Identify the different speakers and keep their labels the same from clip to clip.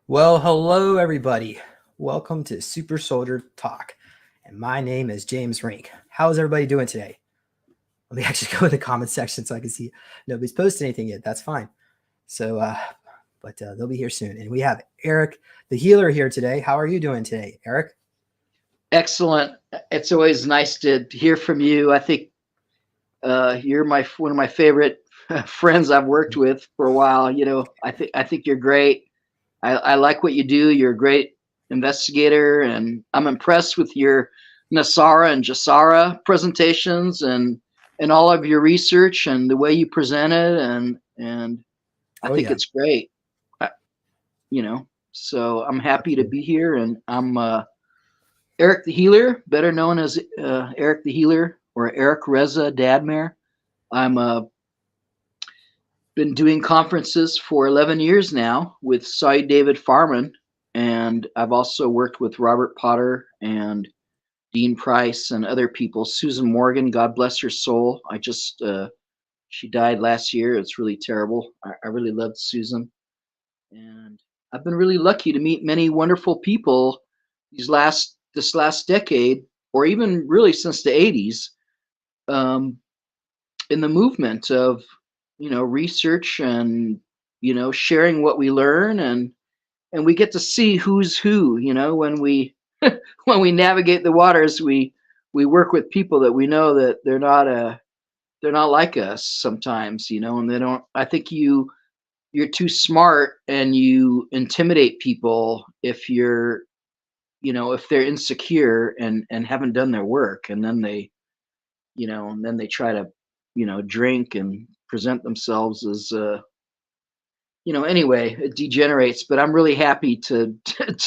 Speaker 1: Well, hello everybody. Welcome to Super Soldier Talk. And my name is James Rink. How's everybody doing today? Let me actually go in the comment section so I can see nobody's posted anything yet. That's fine. So, but they'll be here soon. And we have Eric, the healer, here today. How are you doing today, Eric?
Speaker 2: Excellent. It's always nice to hear from you. I think you're one of my favorite friends I've worked with for a while. I think you're great. I like what you do. You're a great investigator, and I'm impressed with your Nasara and Jasara presentations and all of your research and the way you present it, and I
Speaker 1: Oh
Speaker 2: think
Speaker 1: yeah,
Speaker 2: it's great. I, so I'm happy to
Speaker 1: absolutely.
Speaker 2: be here, and I'm Eric the Healer, better known as Eric the Healer or Eric Reza Dadmare. I'm been doing conferences for 11 years now with Cy David Farman, and I've also worked with Robert Potter and Dean Price and other people. Susan Morgan, God bless her soul. She died last year. It's really terrible. I really loved Susan, and I've been really lucky to meet many wonderful people this last decade, or even really since the 80s, um, in the movement of research and sharing what we learn, and we get to see who's who. When we when we navigate the waters, we work with people that we know that they're not like us sometimes, and they don't. I think you're too smart and you intimidate people if if they're insecure and haven't done their work, and then they try to drink and present themselves as anyway, it degenerates. But I'm really happy to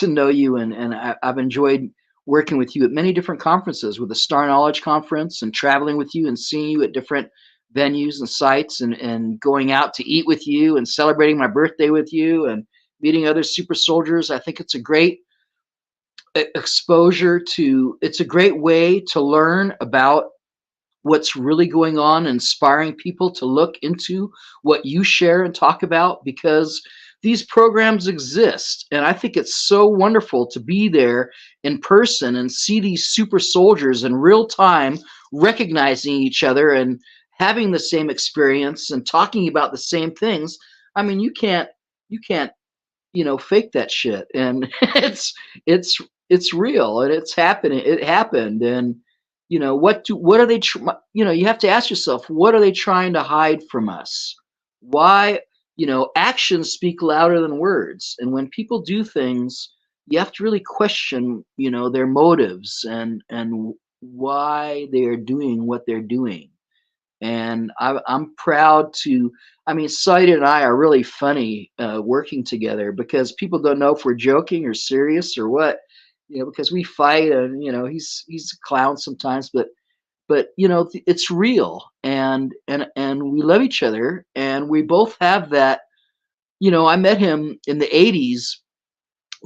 Speaker 2: know you, and I've enjoyed working with you at many different conferences, with the Star Knowledge Conference, and traveling with you and seeing you at different venues and sites, and going out to eat with you and celebrating my birthday with you and meeting other super soldiers. I think it's a great exposure to it's a great way to learn about what's really going on, inspiring people to look into what you share and talk about, because these programs exist. And I think it's so wonderful to be there in person and see these super soldiers in real time, recognizing each other and having the same experience and talking about the same things. I mean, you can't fake that shit. And it's it's real, and it's happening. It happened. And what are they you have to ask yourself, what are they trying to hide from us? Why? Actions speak louder than words, and when people do things, you have to really question their motives and why they are doing what they're doing. And I'm proud to. I mean, Said and I are really funny working together, because people don't know if we're joking or serious or what. Because we fight, and he's a clown sometimes, but it's real, and we love each other, and we both have that. I met him in the '80s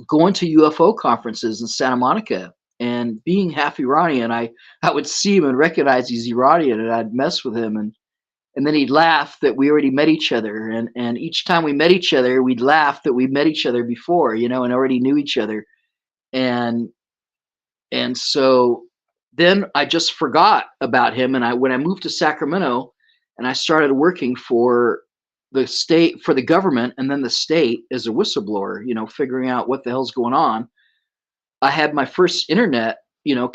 Speaker 2: going to UFO conferences in Santa Monica, and being half Iranian, I would see him and recognize he's Iranian, and I'd mess with him, and then he'd laugh that we already met each other, and each time we met each other, we'd laugh that we met each other before, and already knew each other. And and so then I just forgot about him, and I when I moved to Sacramento and I started working for the government and then the state as a whistleblower, figuring out what the hell's going on. I had my first internet,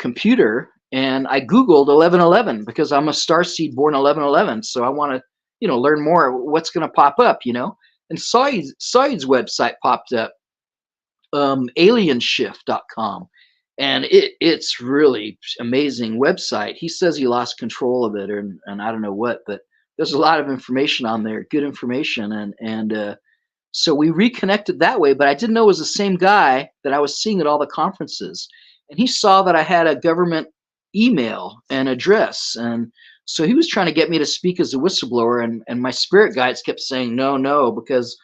Speaker 2: computer, and I Googled 1111 because I'm a starseed born 1111. So I want to, learn more. What's going to pop up, And Saeed's website popped up, alienshift.com. And it's really amazing website. He says he lost control of it, and I don't know what, but there's a lot of information on there, good information. And so we reconnected that way, but I didn't know it was the same guy that I was seeing at all the conferences. And he saw that I had a government email and address. And so he was trying to get me to speak as a whistleblower. And my spirit guides kept saying, no, no, because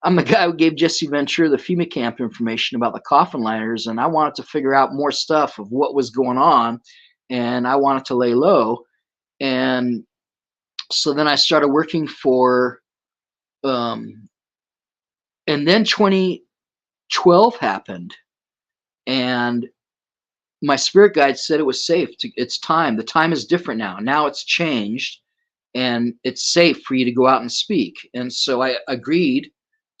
Speaker 2: I'm the guy who gave Jesse Ventura the FEMA camp information about the coffin liners. And I wanted to figure out more stuff of what was going on. And I wanted to lay low. And so then I started working for, um, and then 12 happened, and my spirit guide said it was safe. It's time. The time is different now. Now it's changed, and it's safe for you to go out and speak. And so I agreed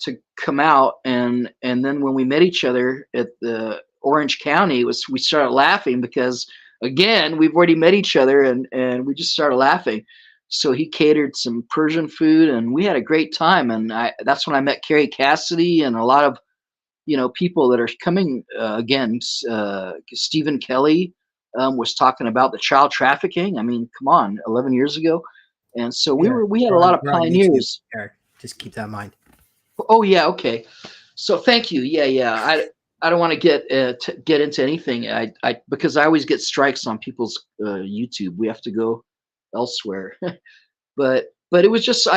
Speaker 2: to come out, and then when we met each other at the Orange County, we started laughing because again we've already met each other, and we just started laughing. So he catered some Persian food, and we had a great time. And that's when I met Carrie Cassidy and a lot of people that are coming again. Stephen Kelly was talking about the child trafficking. I mean, come on, 11 years ago. And so we had a lot of
Speaker 1: YouTube,
Speaker 2: pioneers.
Speaker 1: Eric. Just keep that in mind.
Speaker 2: Oh yeah, okay. So thank you. Yeah. I don't want to get into anything. I because I always get strikes on people's YouTube. We have to go elsewhere. but it was just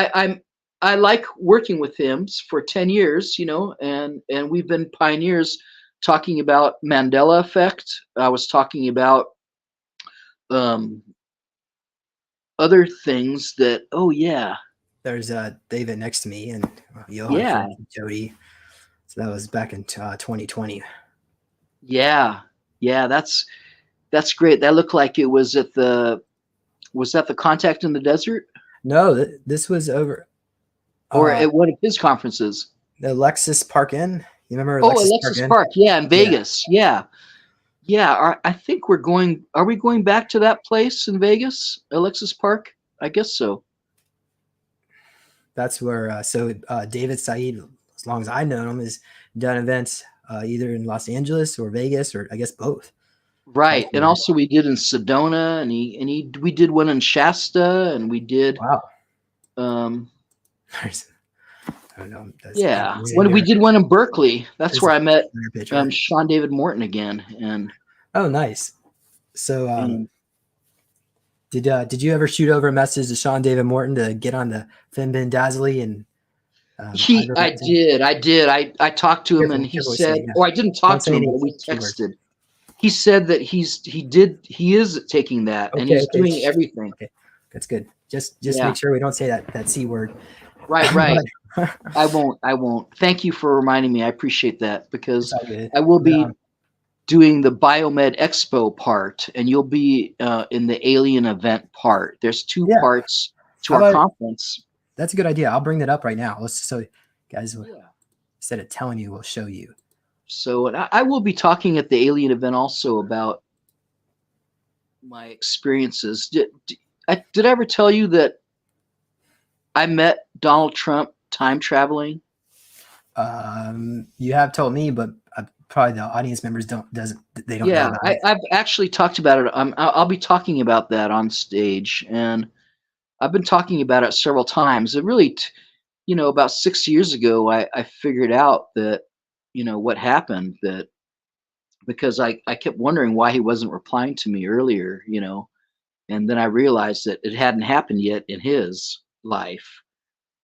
Speaker 2: I like working with him for 10 years, and we've been pioneers talking about Mandela effect. I was talking about other things that, oh yeah.
Speaker 1: There's David next to me and Johan
Speaker 2: Yeah.
Speaker 1: and Jody. So that was back in 2020.
Speaker 2: Yeah. That's great. That looked like it was at was that the Contact in the Desert?
Speaker 1: No, this was over.
Speaker 2: Or at one of his conferences.
Speaker 1: The Lexus Park Inn. You remember
Speaker 2: Alexis Park? Yeah, in Vegas. Yeah. I think are we going back to that place in Vegas, Alexis Park? I guess so.
Speaker 1: That's where, David Said, as long as I've known him, has done events either in Los Angeles or Vegas, or I guess both.
Speaker 2: Right. And also we did in Sedona, and we did one in Shasta, and we did.
Speaker 1: Wow. I don't know.
Speaker 2: Yeah. We did one in Berkeley. That's where I met Sean David Morton again. And
Speaker 1: oh, nice. So did you ever shoot over a message to Sean David Morton to get on the Finn Ben Dazzly? And
Speaker 2: I did. I talked to him, and he said, I didn't talk to him, but we texted. He said that he is taking that, and he's doing everything.
Speaker 1: Okay, that's good. Just make sure we don't say that C word.
Speaker 2: Right. I won't. Thank you for reminding me. I appreciate that, because I will be doing the Biomed Expo part, and you'll be in the alien event part. There's two parts to our conference.
Speaker 1: That's a good idea. I'll bring that up right now. So guys, instead of telling you, we'll show you.
Speaker 2: So I will be talking at the alien event also about my experiences. Did I ever tell you that I met Donald Trump time traveling?
Speaker 1: You have told me, but probably the audience members don't know about it.
Speaker 2: I've actually talked about it. I'll be talking about that on stage, and I've been talking about it several times. It really, about 6 years ago, I figured out that, what happened, that because I kept wondering why he wasn't replying to me earlier, and then I realized that it hadn't happened yet in his life.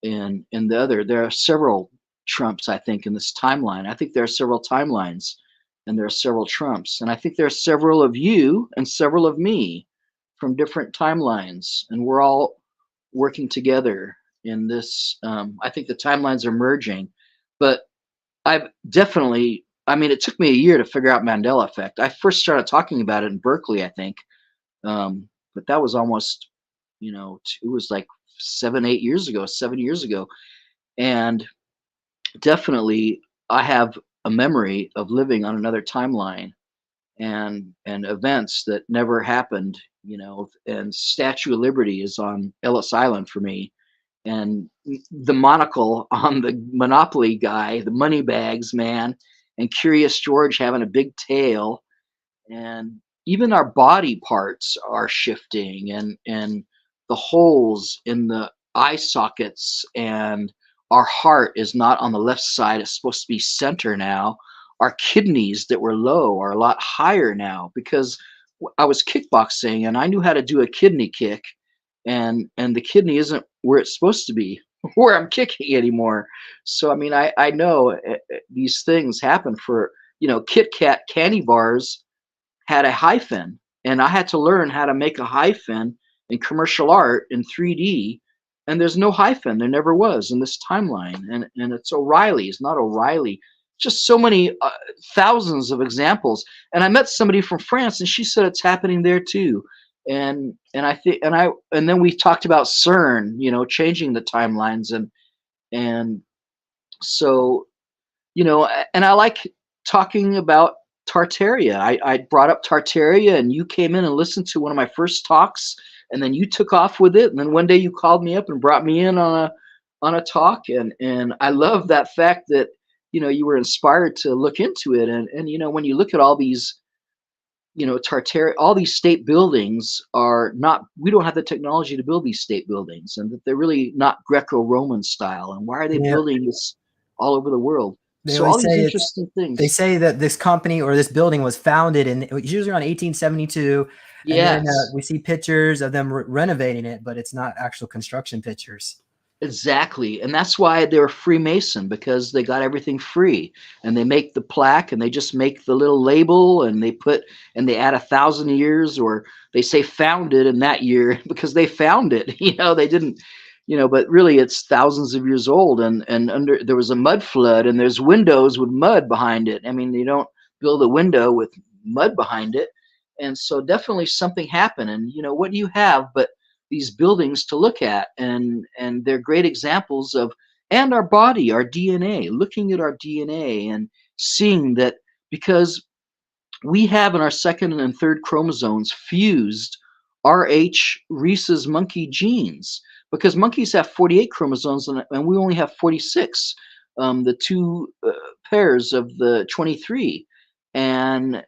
Speaker 2: And there are several Trumps, I think, in this timeline. I think there are several timelines, and there are several Trumps. And I think there are several of you and several of me from different timelines. And we're all working together in this. I think the timelines are merging. But I've definitely, it took me a year to figure out Mandela effect. I first started talking about it in Berkeley, I think. But that was almost, it was like 7 years ago. And definitely I have a memory of living on another timeline and events that never happened, and Statue of Liberty is on Ellis Island for me. And the monocle on the Monopoly guy, the money bags man, and Curious George having a big tail, and even our body parts are shifting, and the holes in the eye sockets, and our heart is not on the left side. It's supposed to be center now. Our kidneys that were low are a lot higher now, because I was kickboxing and I knew how to do a kidney kick, and the kidney isn't where it's supposed to be, where I'm kicking anymore. So I know these things happen for, Kit Kat candy bars had a hyphen, and I had to learn how to make a hyphen in commercial art in 3D, and there's no hyphen. There never was in this timeline. And it's O'Reilly. It's not O'Reilly just so many thousands of examples. And I met somebody from France, and she said it's happening there too. And I think and then we talked about CERN, changing the timelines, and so and I like talking about Tartaria. I brought up Tartaria, and you came in and listened to one of my first talks, and then you took off with it. And then one day you called me up and brought me in on a talk, and I love that fact that you were inspired to look into it. And when you look at all these Tartaria, all these state buildings are not. We don't have the technology to build these state buildings, and that they're really not Greco-Roman style. And why are they
Speaker 1: Yeah,
Speaker 2: building this all over the world?
Speaker 1: they
Speaker 2: So all
Speaker 1: always
Speaker 2: these
Speaker 1: say it's.
Speaker 2: interesting
Speaker 1: They
Speaker 2: things.
Speaker 1: say that this company or this building was founded in it was usually around 1872, and then
Speaker 2: Yes,
Speaker 1: we see pictures of them renovating it, but it's not actual construction pictures.
Speaker 2: exactly. And that's why they're Freemason, because they got everything free. And they make the plaque, and they just make the little label, and they add 1,000 years, or they say founded in that year because they found it. They didn't, but really it's thousands of years old. And under there was a mud flood, and there's windows with mud behind it. I mean, you don't build a window with mud behind it. And so definitely something happened. And what do you have but these buildings to look at? And they're great examples of, and our body, our DNA, looking at our DNA and seeing that, because we have in our second and third chromosomes fused Rh rhesus monkey genes, because monkeys have 48 chromosomes, and we only have 46, the two pairs of the 23, and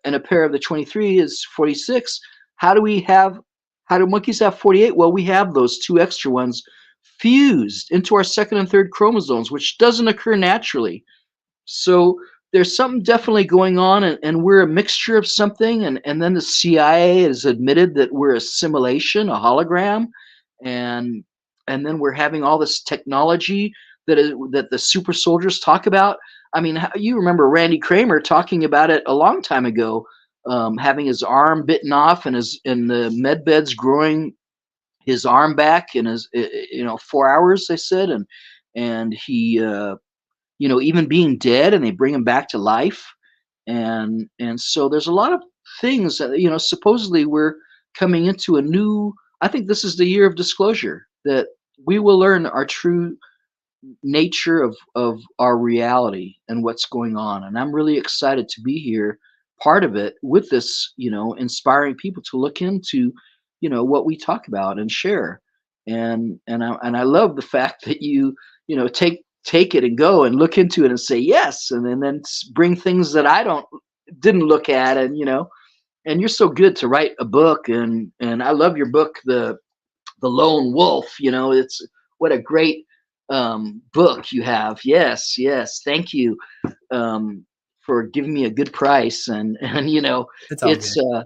Speaker 2: and a pair of the 23 is 46. How do monkeys have 48? Well, we have those two extra ones fused into our second and third chromosomes, which doesn't occur naturally. So there's something definitely going on, and we're a mixture of something. And then the CIA has admitted that we're a simulation, a hologram, and and then we're having all this technology that the super soldiers talk about. I mean, you remember Randy Kramer talking about it a long time ago, having his arm bitten off, and the med beds growing his arm back in his 4 hours, they said. And he even being dead, and they bring him back to life. And so there's a lot of things that supposedly we're coming into a new. I think this is the year of disclosure, that we will learn our true nature of our reality and what's going on. And I'm really excited to be here, part of it, with this, inspiring people to look into what we talk about and share. And I love the fact that you take it and go and look into it and say yes, and then bring things that I didn't look at. And you're so good to write a book. And I love your book, the Lone Wolf. It's what a great book you have. Yes, yes, thank you, for giving me a good price. And
Speaker 1: It's all
Speaker 2: it's
Speaker 1: good.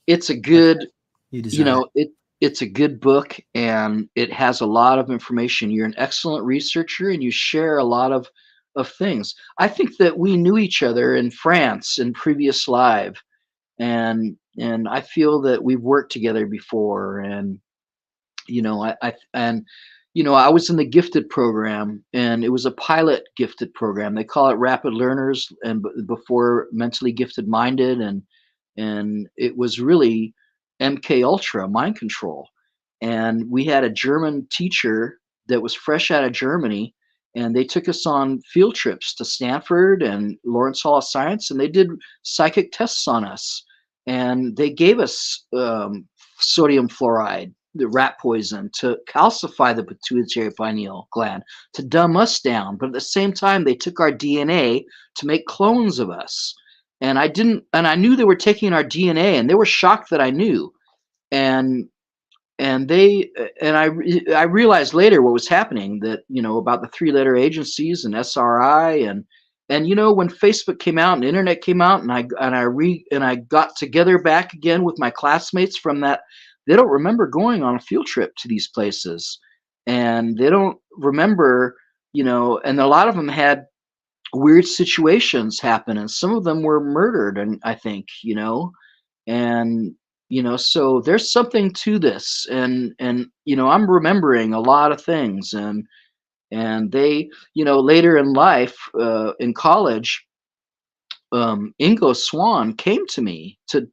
Speaker 2: it's a
Speaker 1: Like
Speaker 2: good,
Speaker 1: you deserve it.
Speaker 2: it's a good book, and it has a lot of information. You're an excellent researcher, and you share a lot of things. I think that we knew each other in France in previous live, and I feel that we've worked together before. And I was in the gifted program, and it was a pilot gifted program. They call it rapid learners, and before mentally gifted minded. And it was really MK Ultra, mind control. And we had a German teacher that was fresh out of Germany, and they took us on field trips to Stanford and Lawrence Hall of Science, and they did psychic tests on us. And they gave us sodium fluoride, the rat poison, to calcify the pituitary pineal gland, to dumb us down. But at the same time, they took our DNA to make clones of us. And I knew they were taking our DNA, and they were shocked that I knew. And I realized later what was happening, that about the three-letter agencies and SRI. And when Facebook came out and the internet came out, and I got together back again with my classmates from that. They don't remember going on a field trip to these places, and they don't remember, and a lot of them had weird situations happen, and some of them were murdered, and I think, and so there's something to this. And I'm remembering a lot of things. And they, later in life, in college, Ingo Swan came to me to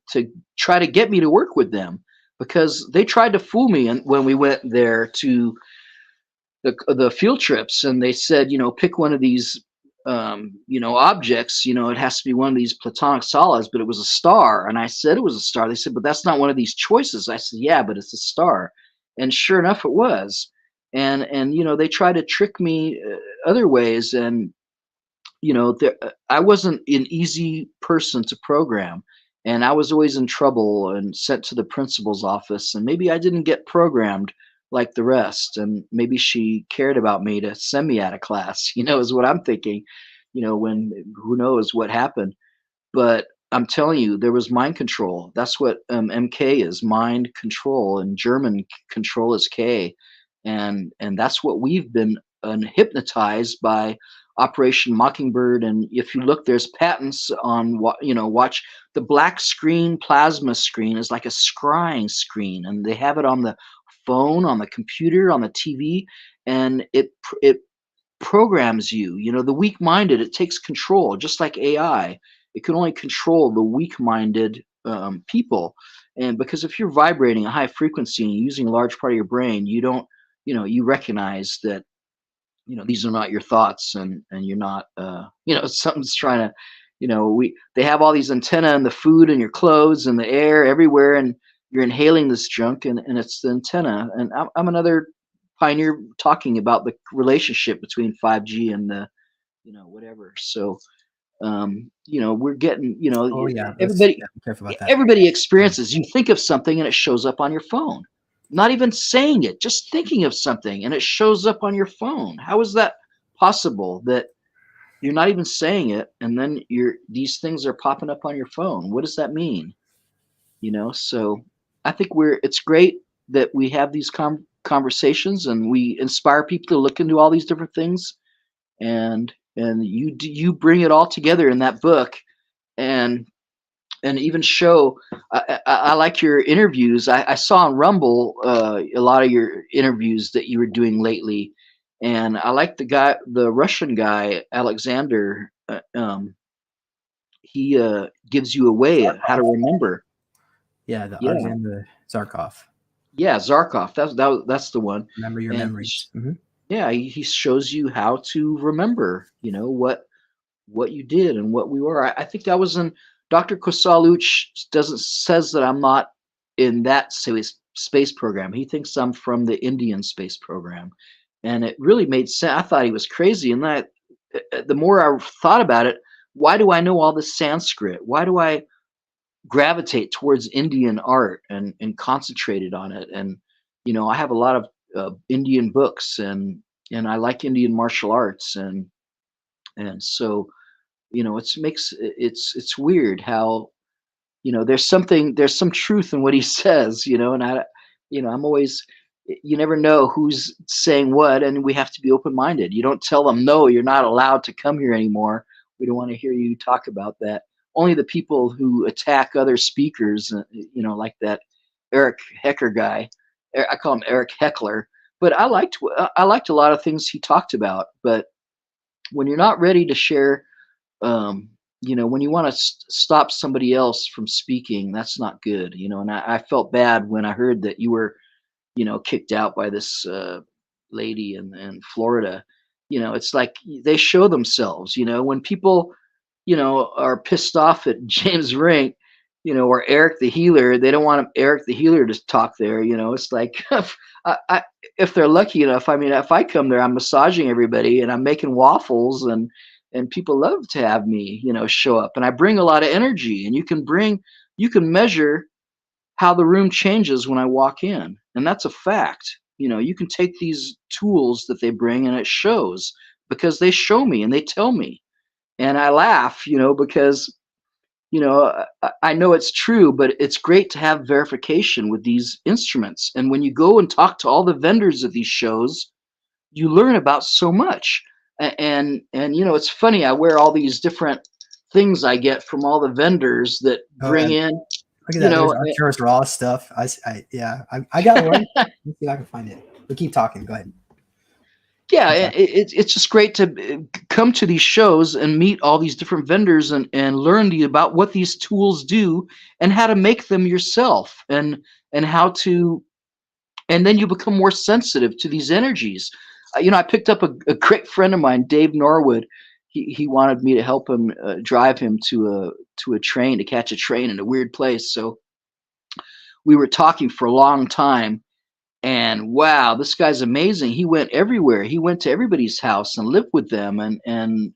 Speaker 2: try to get me to work with them because they tried to fool me. And when we went there to the field trips, and they said, pick one of these, objects. It has to be one of these platonic solids, but it was a star. And I said it was a star. They said, but that's not one of these choices. I said, yeah, but it's a star. And sure enough, it was. And they tried to trick me other ways. And I wasn't an easy person to program, and I was always in trouble and sent to the principal's office. And maybe I didn't get programmed like the rest, and maybe she cared about me to send me out of class. Is what I'm thinking. When who knows what happened, but I'm telling you, there was mind control. That's what MK is, mind control. In German, control is K, and that's what we've been hypnotized by Operation Mockingbird. And if you look, there's patents on what watch the black screen, plasma screen is like a scrying screen, and they have it on the phone, on the computer, on the TV, and it programs you. The weak-minded, it takes control, just like AI. It can only control the weak-minded people. And because if you're vibrating a high frequency and using a large part of your brain, you don't, you recognize that, these are not your thoughts, and you're not, something's trying to, they have all these antenna in the food and your clothes and the air everywhere, and you're inhaling this junk, and it's the antenna. And I'm another pioneer talking about the relationship between 5G and the, whatever. So, we're getting,
Speaker 1: Oh yeah,
Speaker 2: everybody,
Speaker 1: be careful about that.
Speaker 2: everybody experiences, you think of something and it shows up on your phone. Not even saying it, just thinking of something and it shows up on your phone. How is that possible that you're not even saying it and then these things are popping up on your phone? What does that mean? So I think it's great that we have these conversations, and we inspire people to look into all these different things, and you bring it all together in that book, and even show. I like your interviews. I saw on Rumble a lot of your interviews that you were doing lately, and I like the Russian guy, Alexander. He gives you a way how to remember.
Speaker 1: Yeah, the
Speaker 2: Yeah,
Speaker 1: Alexander Zarkov.
Speaker 2: yeah, Zarkov. That's the one.
Speaker 1: Remember your
Speaker 2: And
Speaker 1: memories.
Speaker 2: yeah, he shows you how to remember. What you did and what we were. I think that was in Dr. Kosaluch says that I'm not in that space program. He thinks I'm from the Indian space program, and it really made sense. I thought he was crazy, and that the more I thought about it, why do I know all this Sanskrit? Why do I gravitate towards Indian art and concentrated on it? And I have a lot of Indian books, and I like Indian martial arts, and so it's weird how there's some truth in what he says, and I'm always, you never know who's saying what, and we have to be open-minded. You don't tell them, no, you're not allowed to come here anymore. We don't want to hear you talk about that. Only the people who attack other speakers, like that Eric Hecker guy. I call him Eric Heckler, but I liked a lot of things he talked about. But when you're not ready to share, when you want to stop somebody else from speaking, that's not good. And I felt bad when I heard that you were, kicked out by this lady in Florida. It's like they show themselves. When people, are pissed off at James Rink, or Eric the Healer, they don't want Eric the Healer to talk there. It's like if they're lucky enough. I mean, if I come there, I'm massaging everybody and I'm making waffles, and people love to have me, show up, and I bring a lot of energy, and you can measure how the room changes when I walk in. And that's a fact. You can take these tools that they bring, and it shows because they show me and they tell me. And I laugh, because, I know it's true, but it's great to have verification with these instruments. And when you go and talk to all the vendors of these shows, you learn about so much. And it's funny, I wear all these different things I get from all the vendors that bring in.
Speaker 1: Look at that. There's Arcturus Raw stuff. I got one. Let's see if I can find it. But keep talking. Go ahead.
Speaker 2: Yeah,
Speaker 1: Okay.
Speaker 2: it's just great to come to these shows and meet all these different vendors and learn about what these tools do and how to make them yourself and how to, and then you become more sensitive to these energies. I picked up a great friend of mine, Dave Norwood. He wanted me to help him drive him to a train, to catch a train in a weird place. So we were talking for a long time, and wow, this guy's amazing. He went everywhere. He went to everybody's house and lived with them, and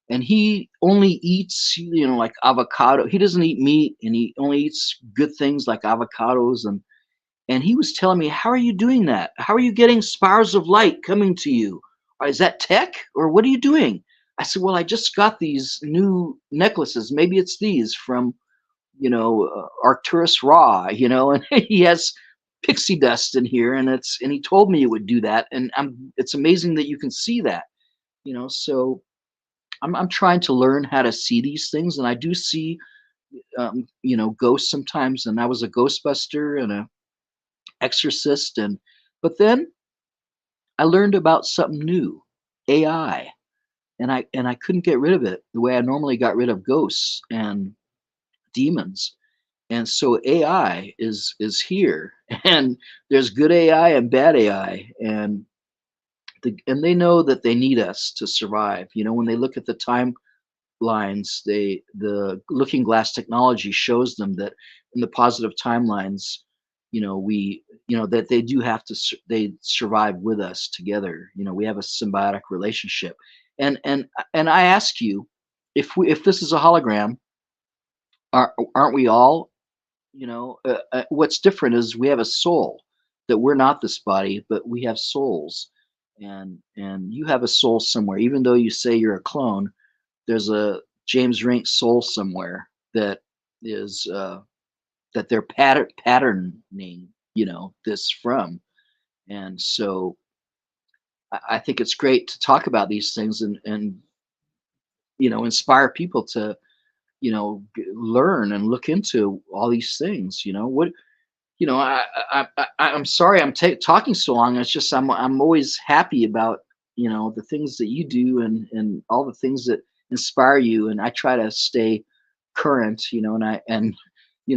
Speaker 2: he only eats, like avocado. He doesn't eat meat, and he only eats good things like avocados. And he was telling me, how are you doing that? How are you getting spires of light coming to you? Or is that tech, or what are you doing? I said, well, I just got these new necklaces. Maybe it's these from, Arcturus Raw, and he has pixie dust in here, and he told me it would do that. And it's amazing that you can see that, so I'm trying to learn how to see these things. And I do see, ghosts sometimes. And I was a ghostbuster and a exorcist, but then I learned about something new, AI, and I couldn't get rid of it the way I normally got rid of ghosts and demons. And so AI is here, and there's good AI and bad AI, and they know that they need us to survive. When they look at the timelines, the Looking Glass technology shows them that in the positive timelines, that they do have to they survive with us together. We have a symbiotic relationship. And I ask you, if this is a hologram, aren't we all, what's different is we have a soul, that we're not this body, but we have souls. And you have a soul somewhere, even though you say you're a clone. There's a James Rink soul somewhere that is that they're patterning, this from. And so I think it's great to talk about these things and inspire people to learn and look into all these things. I'm sorry I'm talking so long. It's just I'm always happy about the things that you do and all the things that inspire you, and I try to stay current.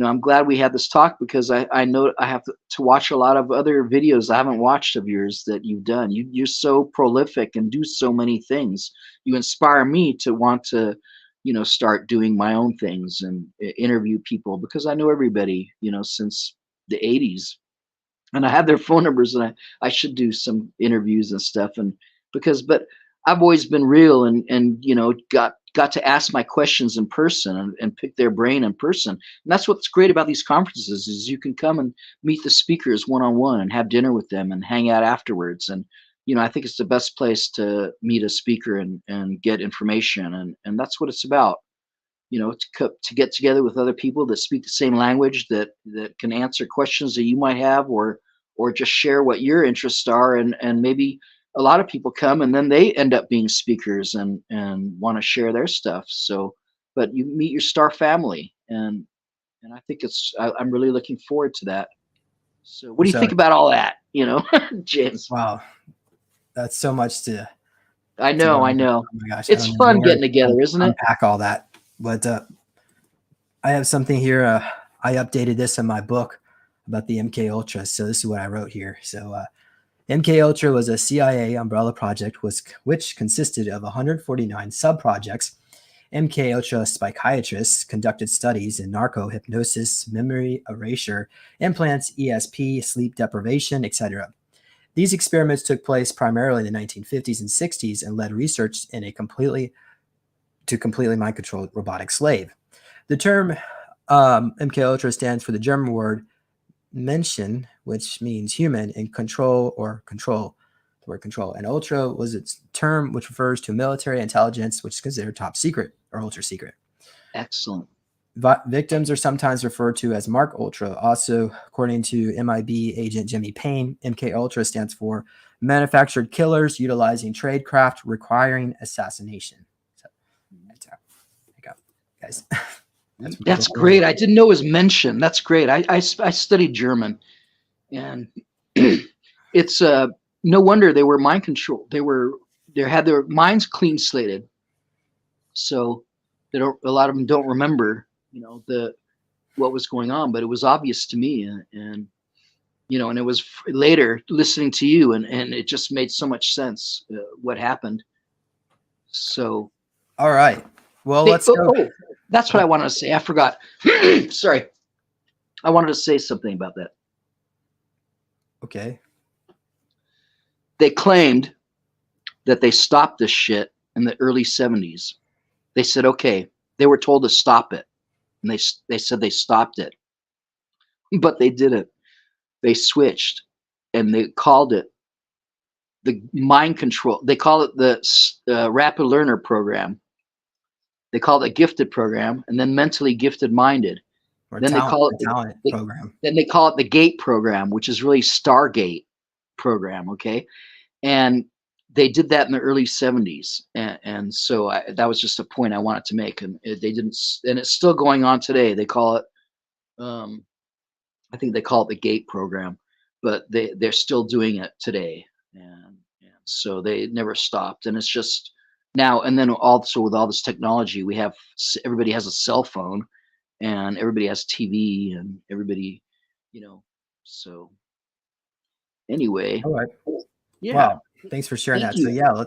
Speaker 2: I'm glad we had this talk, because I know I have to watch a lot of other videos I haven't watched of yours that you've done. You're so prolific and do so many things. You inspire me to want to start doing my own things and interview people, because I know everybody since the 80s, and I have their phone numbers, and I should do some interviews and stuff. And but I've always been real, and got to ask my questions in person and pick their brain in person. And that's what's great about these conferences, is you can come and meet the speakers one-on-one and have dinner with them and hang out afterwards. And I think it's the best place to meet a speaker and get information, and that's what it's about. To get together with other people that speak the same language, that can answer questions that you might have, or just share what your interests are. And maybe a lot of people come, and then they end up being speakers and want to share their stuff. So, but you meet your star family, and I think I'm really looking forward to that. So what do you
Speaker 1: So,
Speaker 2: think about all that, James?
Speaker 1: wow, that's so much to
Speaker 2: I
Speaker 1: go
Speaker 2: know, I
Speaker 1: over.
Speaker 2: know.
Speaker 1: Oh my gosh, I
Speaker 2: It's
Speaker 1: don't know
Speaker 2: fun
Speaker 1: where
Speaker 2: getting
Speaker 1: to
Speaker 2: together, isn't it?
Speaker 1: unpack all that. But I have something here. I updated this in my book about the MK Ultra. So this is what I wrote here. So MK Ultra was a CIA umbrella project, which consisted of 149 sub-projects. MK Ultra psychiatrists conducted studies in narco hypnosis, memory erasure, implants, ESP, sleep deprivation, etc. These experiments took place primarily in the 1950s and 60s and led research in completely mind-controlled robotic slave. The term MK Ultra stands for the German word Menschen, which means human, and control or control, the word control. And ultra was its term which refers to military intelligence, which is considered top secret or ultra secret.
Speaker 2: Excellent.
Speaker 1: Victims are sometimes referred to as Mark Ultra. Also, according to MIB agent Jimmy Payne, MK Ultra stands for manufactured killers utilizing tradecraft requiring assassination. So, there you go, guys.
Speaker 2: That's great. I didn't know it was mentioned. That's great. I studied German, and it's no wonder they were mind controlled. They had their minds clean slated. So they don't, a lot of them don't remember, what was going on, but it was obvious to me. And and it was later listening to you, and it just made so much sense what happened. So,
Speaker 1: all right. Well, let's go.
Speaker 2: Oh, that's what I wanted to say. I forgot. Sorry. I wanted to say something about that.
Speaker 1: Okay.
Speaker 2: They claimed that they stopped this shit in the early 70s. They said, okay, they were told to stop it. And they said they stopped it. But they didn't. They switched, and they called it the mind control. They call it the rapid learner program. They call it a gifted program, and then mentally gifted minded.
Speaker 1: Or
Speaker 2: Then they call it
Speaker 1: the talent program.
Speaker 2: Then they call it the gate program, which is really Stargate program. Okay. And they did that in the early 70s. And so that was just a point I wanted to make. And they didn't, and it's still going on today. They call it, I think they call it the gate program, but they're still doing it today. And so they never stopped. And it's just now, and then also with all this technology, everybody has a cell phone, and everybody has TV, and everybody, so anyway.
Speaker 1: All right.
Speaker 2: Yeah.
Speaker 1: Wow. Thanks for sharing that. So yeah,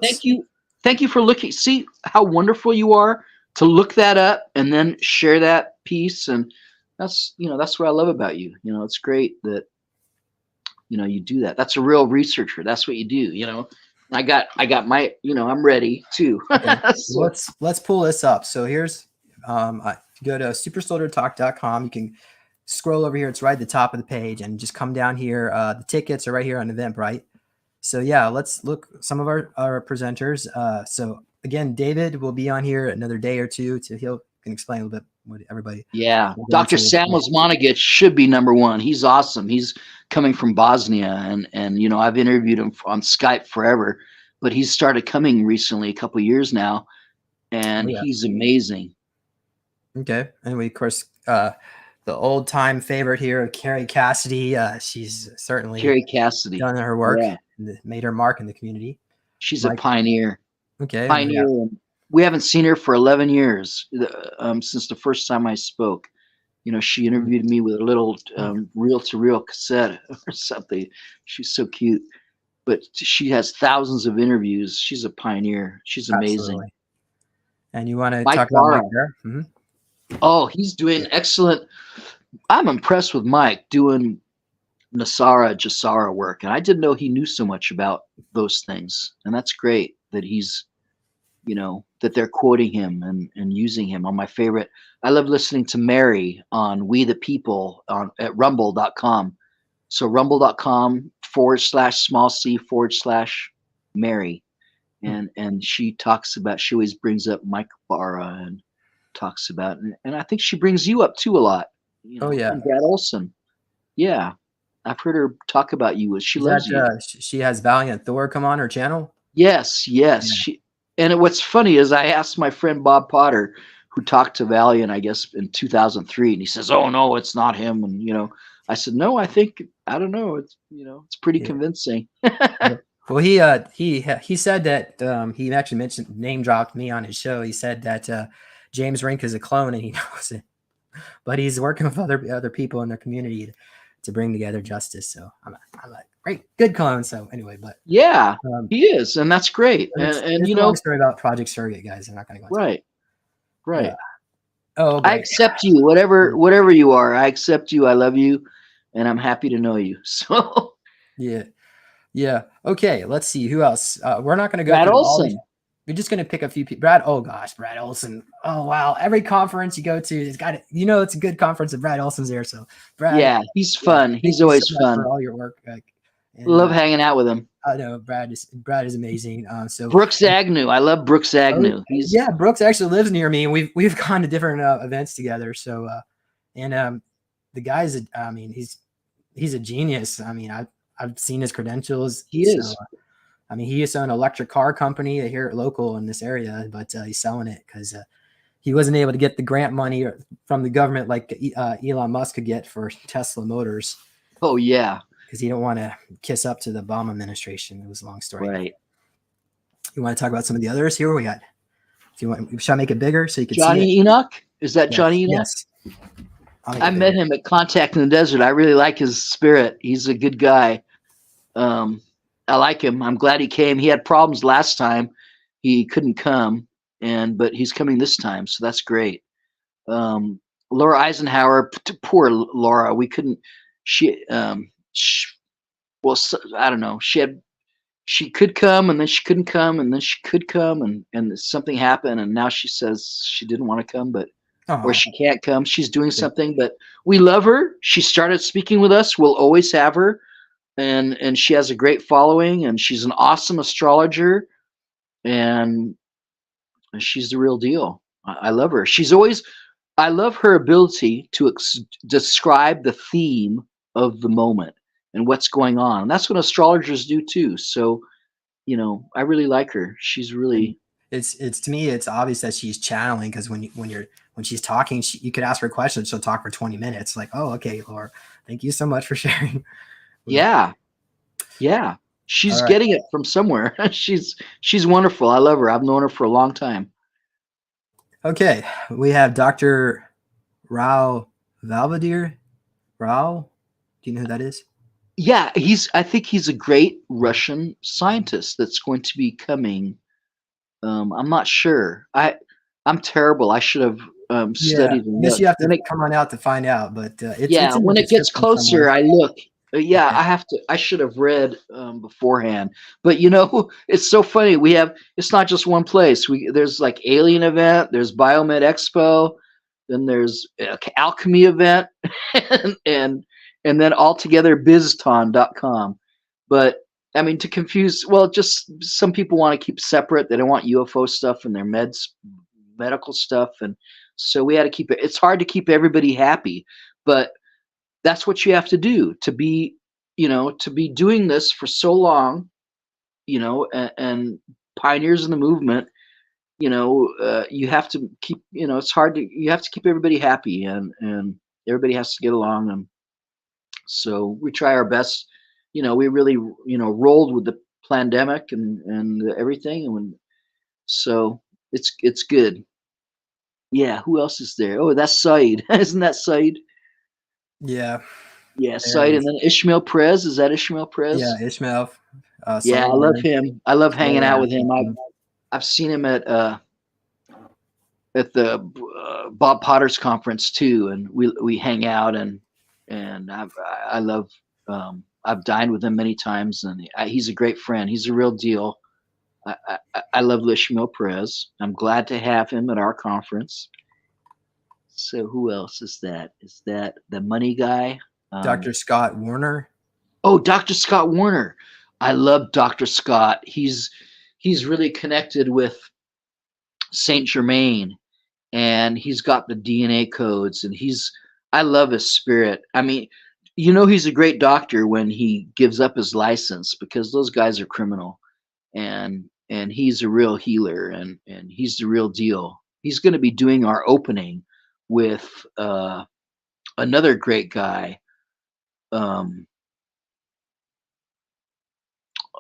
Speaker 2: Thank you for looking. See how wonderful you are to look that up and then share that piece. And that's what I love about you. It's great that, you do that. That's a real researcher. That's what you do. I got my, I'm ready too.
Speaker 1: Okay.
Speaker 2: So,
Speaker 1: Let's pull this up. So here's, go to supersoldiertalk.com. You can scroll over here. It's right at the top of the page, and just come down here. The tickets are right here on Eventbrite. So yeah, let's look some of our presenters. So again, David will be on here another day or two he can explain a little bit what everybody.
Speaker 2: Yeah. Dr. Samuels Monaghan should be number one. He's awesome. He's coming from Bosnia, and I've interviewed him on Skype forever, but he's started coming recently, a couple of years now, and he's amazing.
Speaker 1: Okay. Anyway, of course, the old time favorite here, Carrie Cassidy. She's certainly done her work and made her mark in the community.
Speaker 2: She's a pioneer.
Speaker 1: Okay.
Speaker 2: Pioneer. Yeah. We haven't seen her for 11 years since the first time I spoke. She interviewed me with a little reel-to-reel cassette or something. She's so cute. But she has thousands of interviews. She's a pioneer. She's amazing.
Speaker 1: Absolutely. And you want to talk about Mike there? Mm-hmm.
Speaker 2: Oh, he's doing excellent. I'm impressed with Mike doing Jasara work. And I didn't know he knew so much about those things. And that's great that he's, that they're quoting him and using him on my favorite. I love listening to Mary on We the People at rumble.com. So rumble.com /c/Mary. And she always brings up Mike Barra and talks about, and I think she brings you up too a lot.
Speaker 1: Oh yeah.
Speaker 2: And Brad Olson. Yeah. I've heard her talk about you. She loves you.
Speaker 1: She has Valiant Thor come on her channel.
Speaker 2: Yes. Yeah. What's funny is I asked my friend Bob Potter, who talked to Valiant, I guess, in 2003, and he says, "Oh no, it's not him." And I said, "No, I don't know. It's it's pretty convincing."
Speaker 1: Well, he said that he actually name dropped me on his show. He said that James Rink is a clone, and he knows it, but he's working with other people in their community to bring together justice. So I'm a good clone. So anyway, but
Speaker 2: yeah, he is, and that's great. And
Speaker 1: it's a long story about Project Surrogate, guys. I'm not going to go into it.
Speaker 2: Right.
Speaker 1: Oh,
Speaker 2: I accept you, whatever you are. I accept you. I love you, and I'm happy to know you. So
Speaker 1: yeah. Okay, let's see who else. We're not going to go
Speaker 2: Brad
Speaker 1: through
Speaker 2: Olson.
Speaker 1: all these. We're just going to pick a few people. Brad Olson. Oh wow, every conference you go to, it's got it. It's a good conference, and Brad Olson's there. So Brad,
Speaker 2: yeah, he's fun. He's always fun.
Speaker 1: For all your work.
Speaker 2: Love hanging out with him.
Speaker 1: I know Brad is amazing. So
Speaker 2: Brooks Agnew, I love Brooks Agnew.
Speaker 1: Brooks actually lives near me, and we've gone to different events together. So the guy's he's a genius. I've seen his credentials.
Speaker 2: He is.
Speaker 1: He used to own an electric car company here local in this area, but he's selling it because he wasn't able to get the grant money from the government like Elon Musk could get for Tesla Motors.
Speaker 2: Oh yeah.
Speaker 1: because he don't want to kiss up to the Obama administration. It was a long story.
Speaker 2: Right.
Speaker 1: You want to talk about some of the others? Here we got. If you want, should I make it bigger so you can see it?
Speaker 2: Johnny Enoch? Is that
Speaker 1: Yes,
Speaker 2: Johnny Enoch?
Speaker 1: yes.
Speaker 2: I met him at Contact in the Desert. I really like his spirit. He's a good guy. I like him. I'm glad he came. He had problems last time. He couldn't come, but he's coming this time, so that's great. Laura Eisenhower, poor Laura. We couldn't. Well, I don't know. She could come, and then she couldn't come, and then she could come, and something happened, and now she says she didn't want to come, or she can't come. She's doing something, but we love her. She started speaking with us. We'll always have her, and she has a great following, and she's an awesome astrologer, and she's the real deal. I love her. I love her ability to describe the theme of the moment and what's going on. And that's what astrologers do too. So, I really like her. She's really.
Speaker 1: It's to me, it's obvious that she's channeling, because when she's talking, you could ask her questions. She'll talk for 20 minutes. Like, oh, okay, Laura, thank you so much for sharing.
Speaker 2: Yeah. She's getting it from somewhere. She's wonderful. I love her. I've known her for a long time.
Speaker 1: Okay, we have Dr. Rao Valvadir. Rao, do you know who that is?
Speaker 2: Yeah, I think he's a great Russian scientist that's going to be coming. I'm not sure. I'm terrible. I should have studied.
Speaker 1: I guess you have to come on out to find out. But it's
Speaker 2: when it gets closer, I look. I should have read beforehand. But it's so funny. It's not just one place. There's like Alien event. There's Biomed Expo. Then there's Alchemy event, and then altogether bizton.com. But I mean, to confuse, just some people want to keep separate. They don't want UFO stuff and their medical stuff. And so we had to keep it. It's hard to keep everybody happy, but that's what you have to do to be doing this for so long, and pioneers in the movement. You have to keep, it's hard you have to keep everybody happy, and everybody has to get along. And so we try our best. We really, rolled with the pandemic and everything. So it's good. Yeah. Who else is there? Oh, that's Said. Isn't that Said?
Speaker 1: Yeah.
Speaker 2: Yeah. Said. And then Ishmael Perez. Is that Ishmael Perez?
Speaker 1: Yeah. Ishmael.
Speaker 2: Yeah. I love him. I love hanging out with him. I've seen him at the Bob Potter's conference too. And we hang out, and I love, I've dined with him many times, and he's a great friend. He's a real deal. I love Ishmael Perez. I'm glad to have him at our conference. So who else is that? Is that the money guy?
Speaker 1: Dr. Scott Warner.
Speaker 2: Oh, Dr. Scott Warner. I love Dr. Scott. He's really connected with Saint Germain, and he's got the DNA codes, and I love his spirit. I mean, he's a great doctor when he gives up his license, because those guys are criminal, and he's a real healer, and he's the real deal. He's going to be doing our opening with another great guy.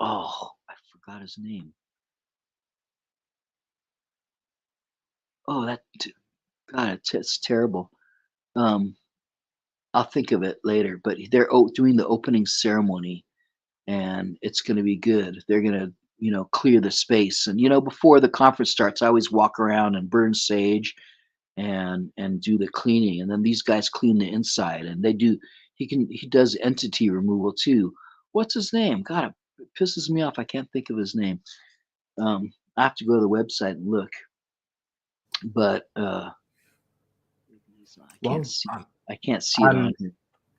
Speaker 2: Oh, I forgot his name. Oh, it's terrible. I'll think of it later, but they're doing the opening ceremony, and it's going to be good. They're going to, clear the space. And, before the conference starts, I always walk around and burn sage and do the cleaning. And then these guys clean the inside, and he does entity removal too. What's his name? God, it pisses me off. I can't think of his name. I have to go to the website and look, but I can't see it on here.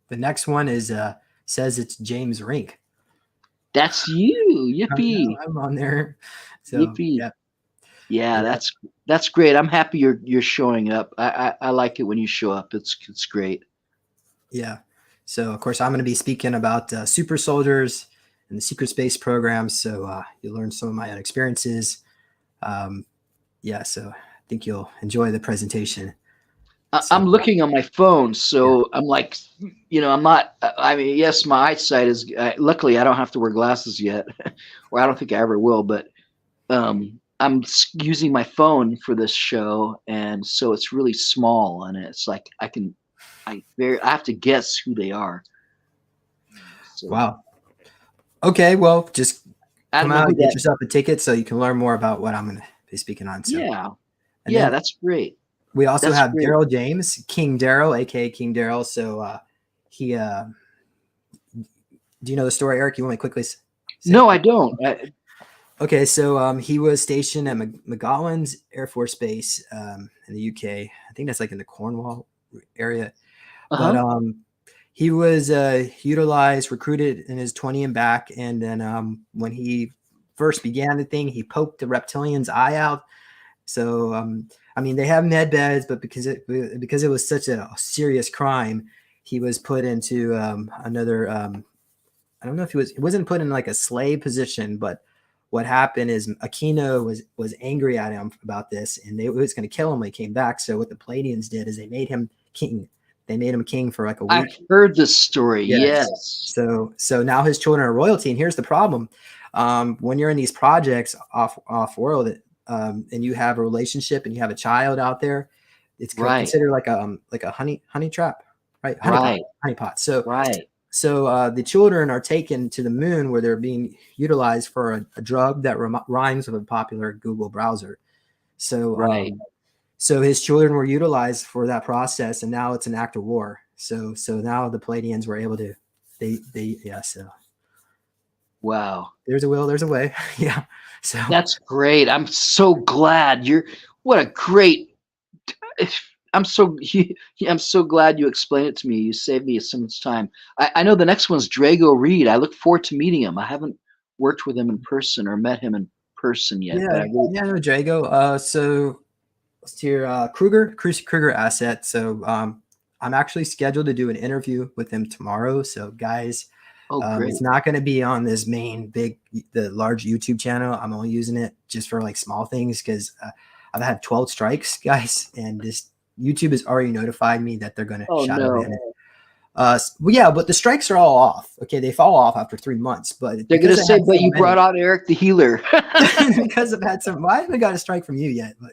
Speaker 1: The next one says it's James Rink.
Speaker 2: That's you. Yippee.
Speaker 1: I'm on there. So,
Speaker 2: yippee. Yeah, that's great. I'm happy you're showing up. I like it when you show up. It's great.
Speaker 1: Yeah. So of course I'm going to be speaking about super soldiers and the secret space program. So you'll learn some of my own experiences. So I think you'll enjoy the presentation. So
Speaker 2: I'm looking on my phone,
Speaker 1: yeah,
Speaker 2: so I'm like, I'm not. I mean, yes, my eyesight is. Luckily, I don't have to wear glasses yet, or I don't think I ever will. But I'm using my phone for this show, and so it's really small, and it's like I have to guess who they are. So
Speaker 1: wow. Okay, well, just
Speaker 2: I
Speaker 1: come
Speaker 2: don't know
Speaker 1: out
Speaker 2: who
Speaker 1: and get
Speaker 2: that.
Speaker 1: yourself a ticket so you can learn more about what I'm going to be speaking on. So,
Speaker 2: Yeah,
Speaker 1: and
Speaker 2: yeah,
Speaker 1: then
Speaker 2: that's great.
Speaker 1: we also
Speaker 2: That's
Speaker 1: have
Speaker 2: great.
Speaker 1: Daryl James, King Daryl, aka King Daryl. So he, do you know the story, Eric? You want me to quickly say?
Speaker 2: No, I don't.
Speaker 1: Okay, so he was stationed at McGowan's Air Force Base in the UK. I think that's like in the Cornwall area. But
Speaker 2: Uh-huh.
Speaker 1: he was utilized, recruited in his 20 and back. And then when he first began the thing, he poked the reptilian's eye out. So, I mean, they have med beds, but because it was such a serious crime, he was put into another. I don't know if he wasn't put in like a slave position, but what happened is Aquino was angry at him about this, and they was going to kill him when he came back. So what the Palladians did is they made him king. They made him king for like a
Speaker 2: I've
Speaker 1: week.
Speaker 2: heard this story.
Speaker 1: Yes.
Speaker 2: Yes.
Speaker 1: So now his children are royalty, and here's the problem: when you're in these projects off world, and you have a relationship and you have a child out there, it's
Speaker 2: Right.
Speaker 1: considered like a honey trap, right?
Speaker 2: Right.
Speaker 1: Honey pot. So
Speaker 2: Right.
Speaker 1: the children are taken to the moon where they're being utilized for a drug that rhymes with a popular Google browser. So
Speaker 2: Right.
Speaker 1: so his children were utilized for that process, and now it's an act of war. So now the Palladians were able to they yeah. So
Speaker 2: Wow.
Speaker 1: there's a will, there's a way. Yeah. So
Speaker 2: That's great. I'm so glad what a great I'm so I'm so glad you explained it to me. You saved me so much time. I know the next one's Drago Reed. I look forward to meeting him. I haven't worked with him in person or met him in person yet, but
Speaker 1: yeah,
Speaker 2: I really.
Speaker 1: yeah, no, Jago. So let's hear Kruger asset. So I'm actually scheduled to do an interview with him tomorrow. So guys,
Speaker 2: Oh, great.
Speaker 1: it's not going to be on this the large YouTube channel. I'm only using it just for like small things because I've had 12 strikes, guys, and this YouTube has already notified me that they're going to
Speaker 2: Oh
Speaker 1: shadow
Speaker 2: no.
Speaker 1: ban it. Well, yeah, but the strikes are all off. Okay, they fall off after 3 months, but
Speaker 2: They're gonna
Speaker 1: because I
Speaker 2: say,
Speaker 1: had
Speaker 2: but
Speaker 1: so
Speaker 2: you
Speaker 1: many,
Speaker 2: brought out Eric the healer.
Speaker 1: because I've had some. Well, I haven't got a strike from you yet, but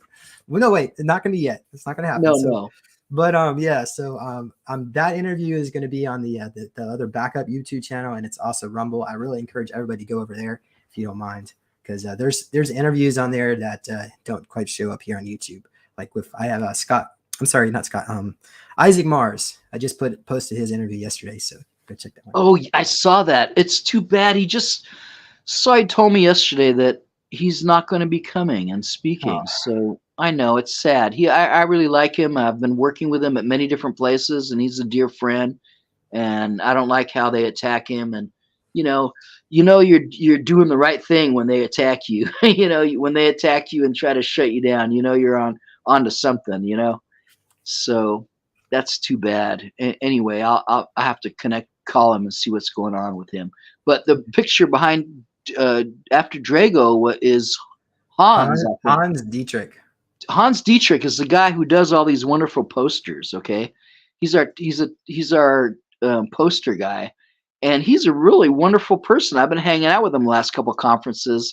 Speaker 1: well, no, wait, it's not going to be yet. It's not going to happen.
Speaker 2: No,
Speaker 1: So,
Speaker 2: no.
Speaker 1: but yeah, so that interview is going to be on the other backup YouTube channel, and it's also Rumble. I really encourage everybody to go over there if you don't mind, because there's interviews on there that don't quite show up here on YouTube. Like with I have Scott. I'm sorry, not Scott. Isaac Mars. I just posted his interview yesterday, so go check that one out.
Speaker 2: Oh, I saw that. It's too bad. Side told me yesterday that he's not going to be coming and
Speaker 1: Oh,
Speaker 2: speaking. So I know it's sad. I really like him. I've been working with him at many different places, and he's a dear friend. And I don't like how they attack him. And you know, you're doing the right thing when they attack you. When they attack you and try to shut you down, you're onto something. So that's too bad. Anyway, I have to call him and see what's going on with him. But the picture behind after Drago is Hans, I think.
Speaker 1: Hans Dietrich.
Speaker 2: Hans Dietrich is the guy who does all these wonderful posters. Okay, he's our poster guy, and he's a really wonderful person. I've been hanging out with him the last couple of conferences,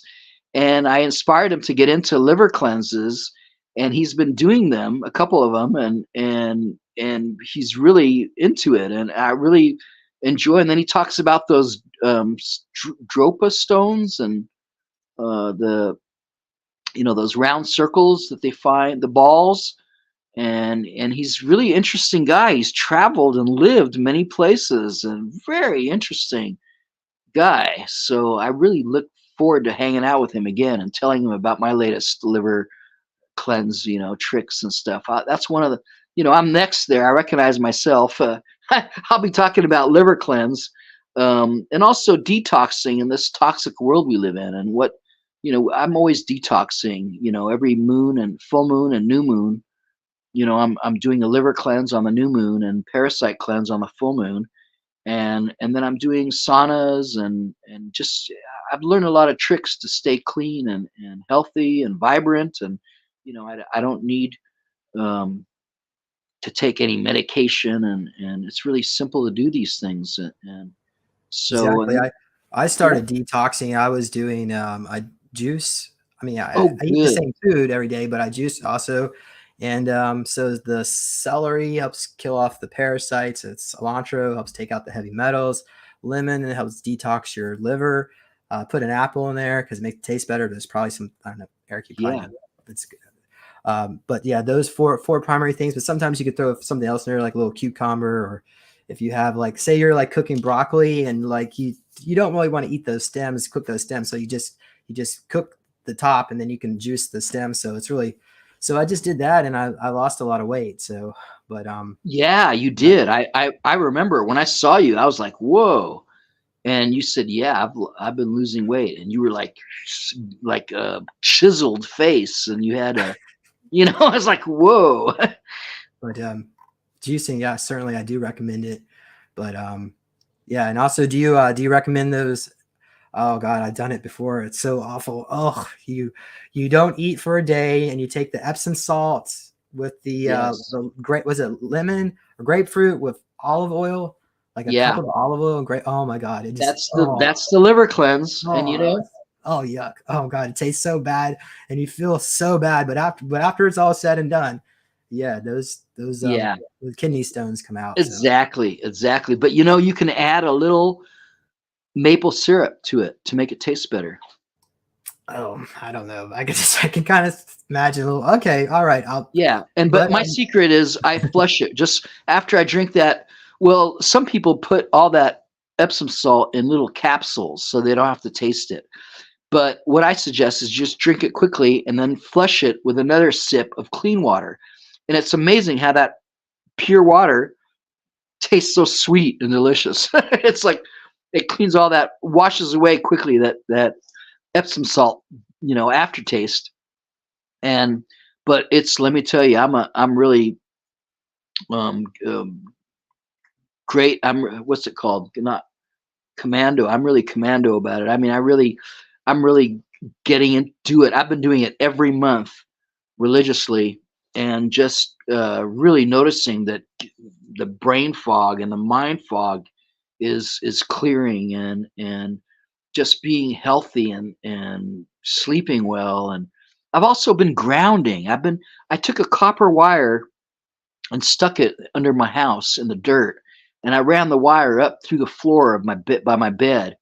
Speaker 2: and I inspired him to get into liver cleanses, and he's been doing them, a couple of them, and he's really into it, and I really enjoy. And then he talks about those dropa stones and the those round circles that they find, the balls, and he's really interesting guy. He's traveled and lived many places and very interesting guy. So I really look forward to hanging out with him again and telling him about my latest liver cleanse, tricks and stuff. That's one of the, I'm next there. I recognize myself. I'll be talking about liver cleanse, and also detoxing in this toxic world we live in. And I'm always detoxing, every moon and full moon and new moon. I'm doing a liver cleanse on the new moon and parasite cleanse on the full moon. And then I'm doing saunas and just I've learned a lot of tricks to stay clean and healthy and vibrant, and I don't need um, take any medication, and it's really simple to do these things. And so,
Speaker 1: Exactly.
Speaker 2: and
Speaker 1: I
Speaker 2: yeah.
Speaker 1: started detoxing. I was doing I juice. I mean,
Speaker 2: Oh,
Speaker 1: I eat the
Speaker 2: good.
Speaker 1: same food every day, but I juice also. And so the celery helps kill off the parasites. It's cilantro helps take out the heavy metals. Lemon, it helps detox your liver. Put an apple in there because it makes it taste better. There's probably some, I don't know, Eric, you probably
Speaker 2: Yeah.
Speaker 1: know. It's good. But yeah, those four primary things. But sometimes you could throw something else in there, like a little cucumber, or if you have like, say you're like cooking broccoli and like you don't really want to eat those stems, cook those stems, so you just cook the top and then you can juice the stems. So it's really, so I just did that and I lost a lot of weight. So, but
Speaker 2: Yeah, you did. I remember when I saw you, I was like, whoa. And you said, yeah, I've been losing weight. And you were like a chiseled face, and you had a, I was like, whoa.
Speaker 1: but juicing, yeah, certainly I do recommend it. But yeah, and also do you recommend those? Oh God, I've done it before. It's so awful. Oh, you don't eat for a day and you take the Epsom salts with
Speaker 2: Yes.
Speaker 1: the great, was it lemon or grapefruit with olive oil, like a cup
Speaker 2: Yeah.
Speaker 1: of olive oil and great. Oh my God, it just
Speaker 2: That's the liver cleanse. And
Speaker 1: oh oh yuck. Oh God, it tastes so bad and you feel so bad. But after it's all said and done, yeah,
Speaker 2: yeah,
Speaker 1: the kidney stones come out. So
Speaker 2: exactly. Exactly. But you can add a little maple syrup to it to make it taste better.
Speaker 1: oh, I don't know. I can kind of imagine a little. Okay, all right. I'll
Speaker 2: Yeah. But
Speaker 1: but
Speaker 2: my secret is I flush it just after I drink that. Well, some people put all that Epsom salt in little capsules so they don't have to taste it. But what I suggest is just drink it quickly and then flush it with another sip of clean water. And it's amazing how that pure water tastes so sweet and delicious. It's like it cleans all that, washes away quickly that Epsom salt, aftertaste. And but it's let me tell you, I'm really um, um great. What's it called? Not commando. I'm really commando about it. I mean, I'm really getting into it. I've been doing it every month religiously, and just really noticing that the brain fog and the mind fog is clearing, and just being healthy and sleeping well. And I've also been grounding. I took a copper wire and stuck it under my house in the dirt, and I ran the wire up through the floor of my bed by my bed.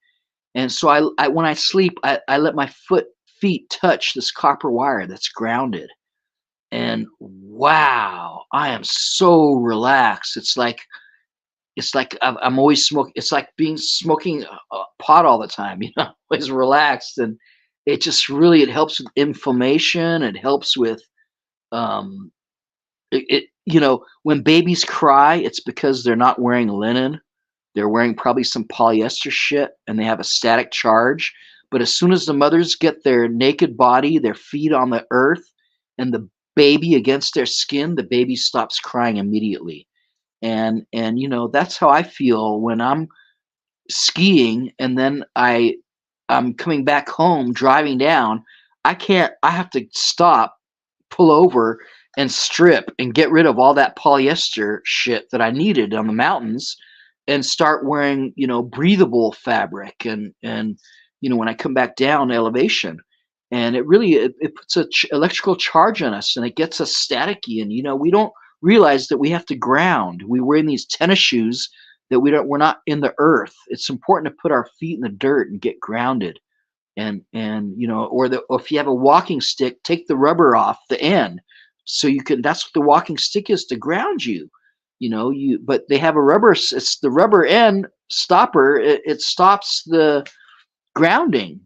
Speaker 2: And so I when I sleep, I let my feet touch this copper wire that's grounded. And wow, I am so relaxed. It's like I'm always smoking. It's like being smoking a pot all the time. Always relaxed, and it helps with inflammation. It helps with um, when babies cry, it's because they're not wearing linen. They're wearing probably some polyester shit, and they have a static charge. But as soon as the mothers get their naked body, their feet on the earth, and the baby against their skin, the baby stops crying immediately. And that's how I feel when I'm skiing, and then I'm coming back home driving down. I have to stop, pull over, and strip and get rid of all that polyester shit that I needed on the mountains, and start wearing, breathable fabric. And when I come back down elevation, and it puts a electrical charge on us, and it gets us staticky. And we don't realize that we have to ground. We wear these tennis shoes that we're not in the earth. It's important to put our feet in the dirt and get grounded. Or if you have a walking stick, take the rubber off the end, so you can. That's what the walking stick is, to ground you. But they have a rubber. It's the rubber end stopper. It stops the grounding.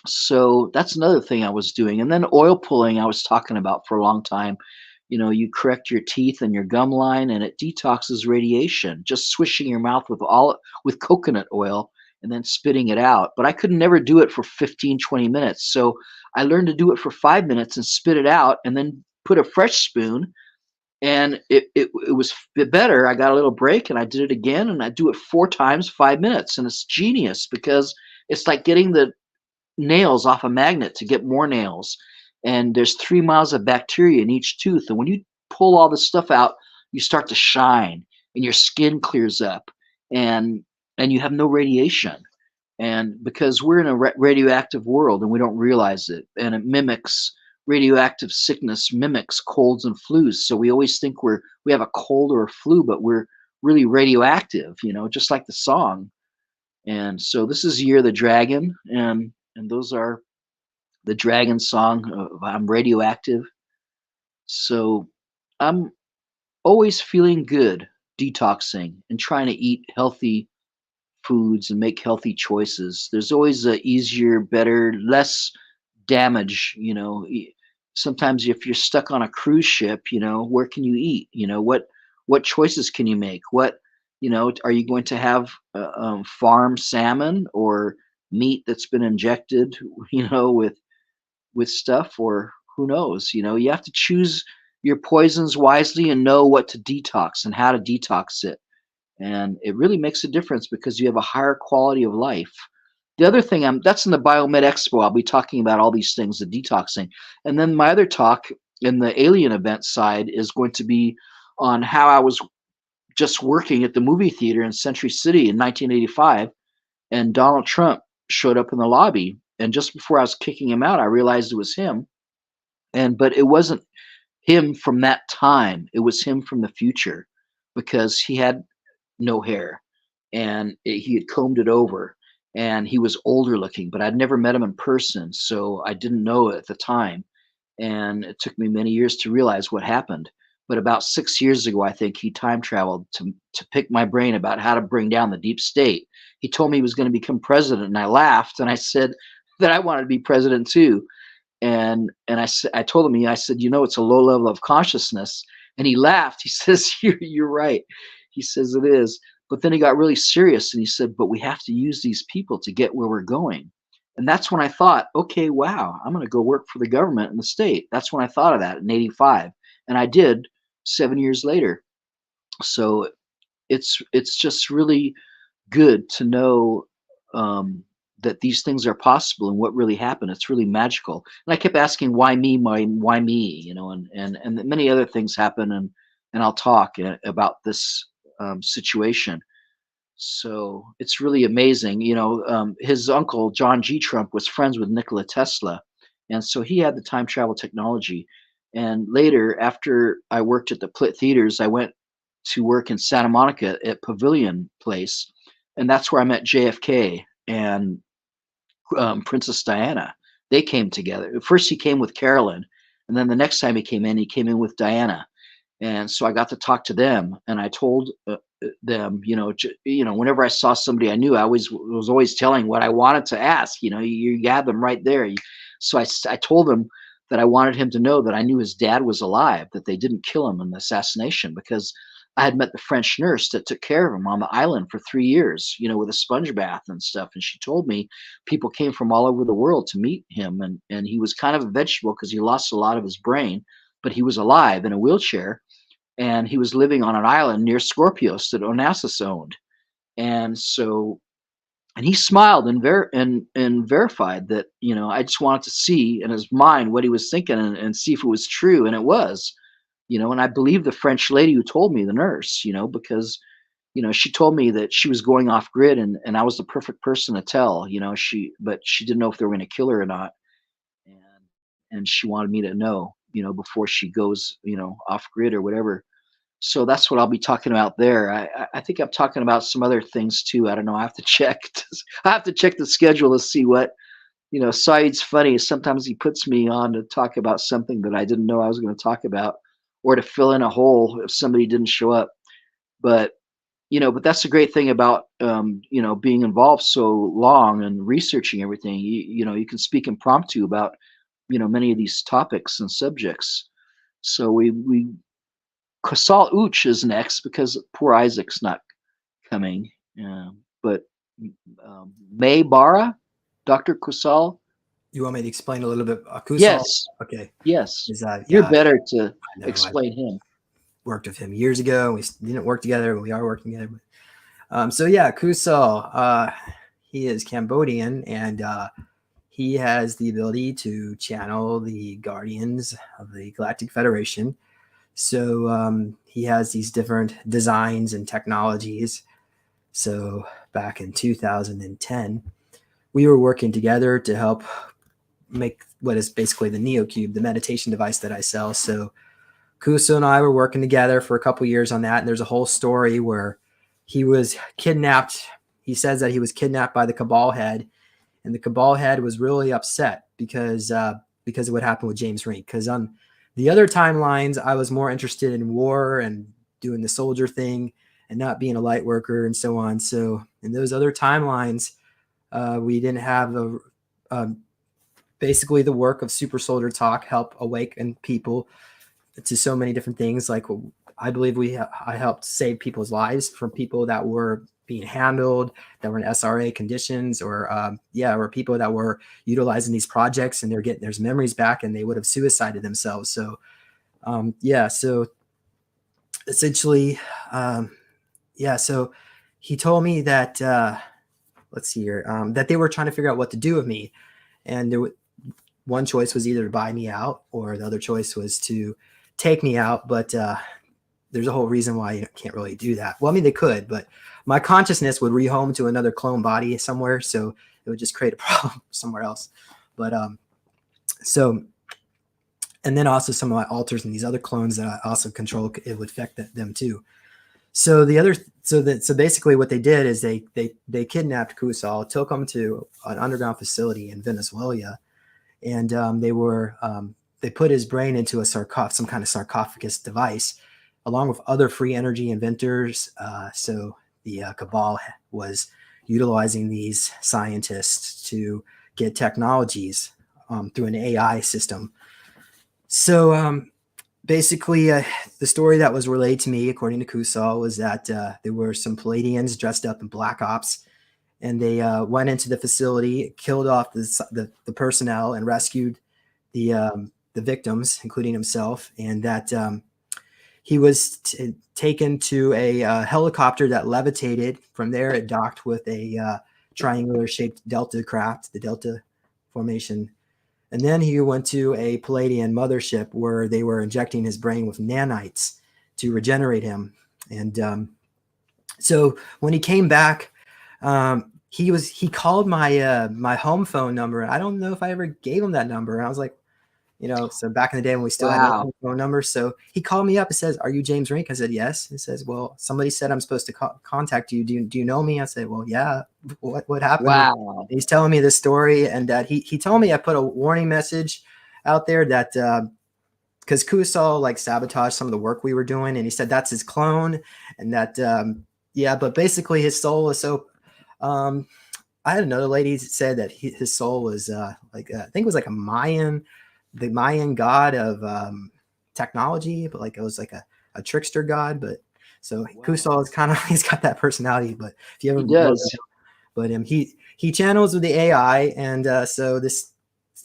Speaker 2: So that's another thing I was doing. And then oil pulling, I was talking about for a long time. You correct your teeth and your gum line, and it detoxes radiation. Just swishing your mouth with coconut oil and then spitting it out. But I could never do it for 15, 20 minutes. So I learned to do it for 5 minutes and spit it out, and then put a fresh spoon. And it was better. I got a little break, and I did it again, and I do it 4 times, 5 minutes. And it's genius, because it's like getting the nails off a magnet to get more nails. And there's 3 miles of bacteria in each tooth. And when you pull all this stuff out, you start to shine and your skin clears up, and you have no radiation. And because we're in a radioactive world and we don't realize it, and it mimics radioactive sickness mimics colds and flus. So we always think we have a cold or a flu, but we're really radioactive, just like the song. And so this is Year of the Dragon, and those are the Dragon song of I'm radioactive. So I'm always feeling good, detoxing and trying to eat healthy foods and make healthy choices. There's always a easier, better, less damage. Sometimes if you're stuck on a cruise ship, where can you eat? What choices can you make? Are you going to have farm salmon or meat that's been injected, with stuff, or who knows? You have to choose your poisons wisely and know what to detox and how to detox it. And it really makes a difference because you have a higher quality of life. The other thing, that's in the Biomed Expo. I'll be talking about all these things, the detoxing. And then my other talk in the alien event side is going to be on how I was just working at the movie theater in Century City in 1985, and Donald Trump showed up in the lobby. And just before I was kicking him out, I realized it was him. But it wasn't him from that time. It was him from the future, because he had no hair, and he had combed it over, and he was older looking, but I'd never met him in person, so I didn't know at the time. And it took me many years to realize what happened. But about 6 years ago, I think he time traveled to pick my brain about how to bring down the deep state. He told me he was going to become president, and I laughed, and I said that I wanted to be president too. I told him, I said, it's a low level of consciousness. And he laughed. He says, you're right. He says it is. But then he got really serious, and he said, but we have to use these people to get where we're going. And that's when I thought, okay, wow, I'm going to go work for the government in the state. That's when I thought of that in 85. And I did 7 years later. So it's just really good to know that these things are possible and what really happened. It's really magical. And I kept asking, why me, why me, and many other things happen, and I'll talk about this situation. So it's really amazing. His uncle, John G. Trump, was friends with Nikola Tesla. And so he had the time travel technology. And later, after I worked at the Plitt Theaters, I went to work in Santa Monica at Pavilion Place. And that's where I met JFK and Princess Diana. They came together. First, he came with Carolyn. And then the next time he came in with Diana. And so I got to talk to them, and I told them, whenever I saw somebody I knew, I was always telling what I wanted to ask. You had them right there. So I told him that I wanted him to know that I knew his dad was alive, that they didn't kill him in the assassination, because I had met the French nurse that took care of him on the island for 3 years, with a sponge bath and stuff. And she told me people came from all over the world to meet him, and he was kind of a vegetable because he lost a lot of his brain, but he was alive in a wheelchair. And he was living on an island near Scorpios that Onassis owned. And he smiled and verified that, I just wanted to see in his mind what he was thinking, and see if it was true. And it was, and I believe the French lady who told me, the nurse, because, she told me that she was going off grid, and I was the perfect person to tell, but she didn't know if they were going to kill her or not. And she wanted me to know, before she goes, off grid or whatever. So that's what I'll be talking about there. I think I'm talking about some other things too. I don't know. I have to check. I have to check the schedule to see what, Saeed's funny. Sometimes he puts me on to talk about something that I didn't know I was going to talk about, or to fill in a hole if somebody didn't show up. But, but that's the great thing about, being involved so long and researching everything. You can speak impromptu about, many of these topics and subjects. So we Kasal Uch is next, because poor Isaac's not coming. But May Bara, Dr. Kusal.
Speaker 1: You want me to explain a little bit? Kusal?
Speaker 2: Yes.
Speaker 1: Okay.
Speaker 2: Yes.
Speaker 1: Is that,
Speaker 2: You're
Speaker 1: yeah,
Speaker 2: better to
Speaker 1: I know,
Speaker 2: explain him.
Speaker 1: Worked with him years ago. We didn't work together, but we are working together. So yeah, Kusal, he is Cambodian, and he has the ability to channel the guardians of the Galactic Federation. So he has these different designs and technologies. So back in 2010, we were working together to help make what is basically the NeoCube, the meditation device that I sell. So Kuso and I were working together for a couple years on that. And there's a whole story where he was kidnapped. He says that he was kidnapped by the Cabal head, and the Cabal head was really upset because of what happened with James Rink. Because on the other timelines, I was more interested in war and doing the soldier thing and not being a light worker and so on. So in those other timelines, we didn't have basically the work of Super Soldier Talk help awaken people to so many different things. Like I believe I helped save people's lives from people that were being handled, that were in SRA conditions, or or people that were utilizing these projects and they're getting their memories back and they would have suicided themselves. So so essentially, so he told me that let's see here, that they were trying to figure out what to do with me, and one choice was either to buy me out or the other choice was to take me out. But there's a whole reason why you can't really do that. Well, I mean, they could, but my consciousness would rehome to another clone body somewhere. So it would just create a problem somewhere else. But and then also some of my alters and these other clones that I also control, it would affect them too. So basically what they did is they kidnapped Kusal, took him to an underground facility in Venezuela. And they put his brain into some kind of sarcophagus device, along with other free energy inventors. So the Cabal was utilizing these scientists to get technologies through an AI system. So basically, the story that was relayed to me, according to Kusal, was that there were some Palladians dressed up in black ops, and they went into the facility, killed off the personnel, and rescued the victims, including himself, and that he was taken to a helicopter that levitated. From there, it docked with a triangular-shaped Delta craft, the Delta formation. And then he went to a Palladian mothership where they were injecting his brain with nanites to regenerate him. And so when he came back, he called my my home phone number. I don't know if I ever gave him that number. And I was like, so back in the day when we still had a phone number. So he called me up and says, "Are you James Rink?" I said, "Yes." He says, "Well, somebody said I'm supposed to contact you. Do you know me?" I said, "Well, yeah." What happened?
Speaker 2: Wow.
Speaker 1: And he's telling me this story, and that he told me I put a warning message out there that because Kusal like sabotaged some of the work we were doing, and he said that's his clone, and that but basically his soul is so. I had another lady said that his soul was I think it was like the Mayan god of technology, but like it was like a trickster god. But so Kusal is kind of, he's got that personality. But if you ever but he channels with the AI, and so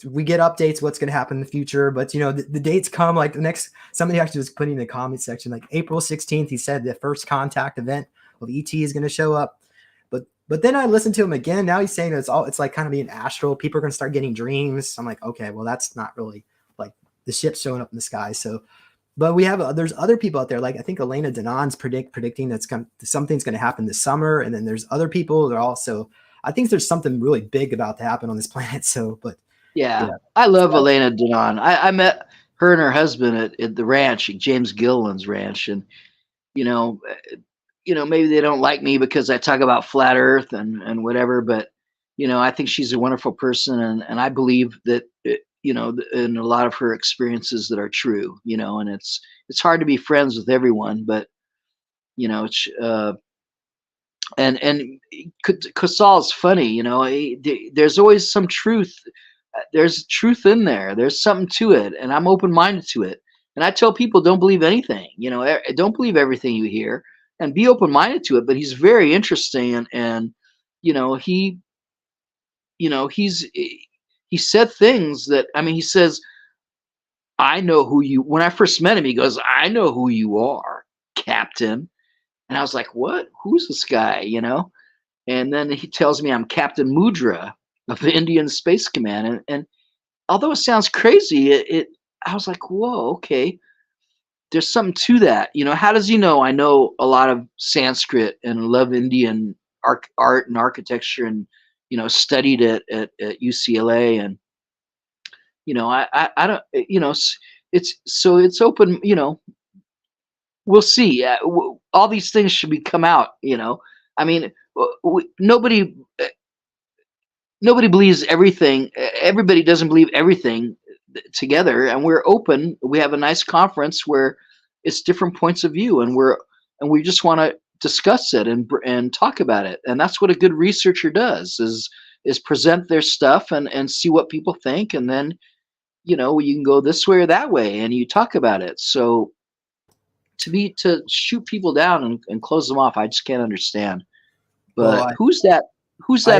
Speaker 1: we get updates what's going to happen in the future. But the dates come, like the next, somebody actually was putting in the comment section, like April 16th, he said the first contact event of ET is going to show up. But then I listened to him again. Now he's saying it's like kind of being astral. People are going to start getting dreams. I'm like, okay, well, that's not really like the ship showing up in the sky. So, but there's other people out there. Like I think Elena Danon's predicting something's going to happen this summer. And then there's other people that are also, I think there's something really big about to happen on this planet. So, but
Speaker 2: yeah. I love Elena Danon. I met her and her husband at the ranch, James Gilliland's ranch. And, maybe they don't like me because I talk about flat earth and whatever, but, I think she's a wonderful person. And I believe that, in a lot of her experiences that are true, and it's hard to be friends with everyone, but, it's, and Casal's funny, there's always some truth. There's truth in there. There's something to it. And I'm open-minded to it. And I tell people, don't believe anything, don't believe everything you hear, and be open-minded to it. But he's very interesting. And he said things that, he says, I know who you, when I first met him, he goes, I know who you are, Captain. And I was like, what? Who's this guy? And then he tells me I'm Captain Mudra of the Indian Space Command. And although it sounds crazy, I was like, whoa, okay. there's something to that. How does he know? I know a lot of Sanskrit and love Indian art and architecture, and studied it at UCLA, and I don't, it's open. We'll see. All these things should be come out. I mean, nobody believes everything. Everybody doesn't believe everything together, and we're open. We have a nice conference where it's different points of view, and we just want to discuss it and talk about it. And that's what a good researcher does, is present their stuff and see what people think, and then you can go this way or that way, and you talk about it. So to shoot people down and close them off, I just can't understand.
Speaker 1: Well,
Speaker 2: But who's that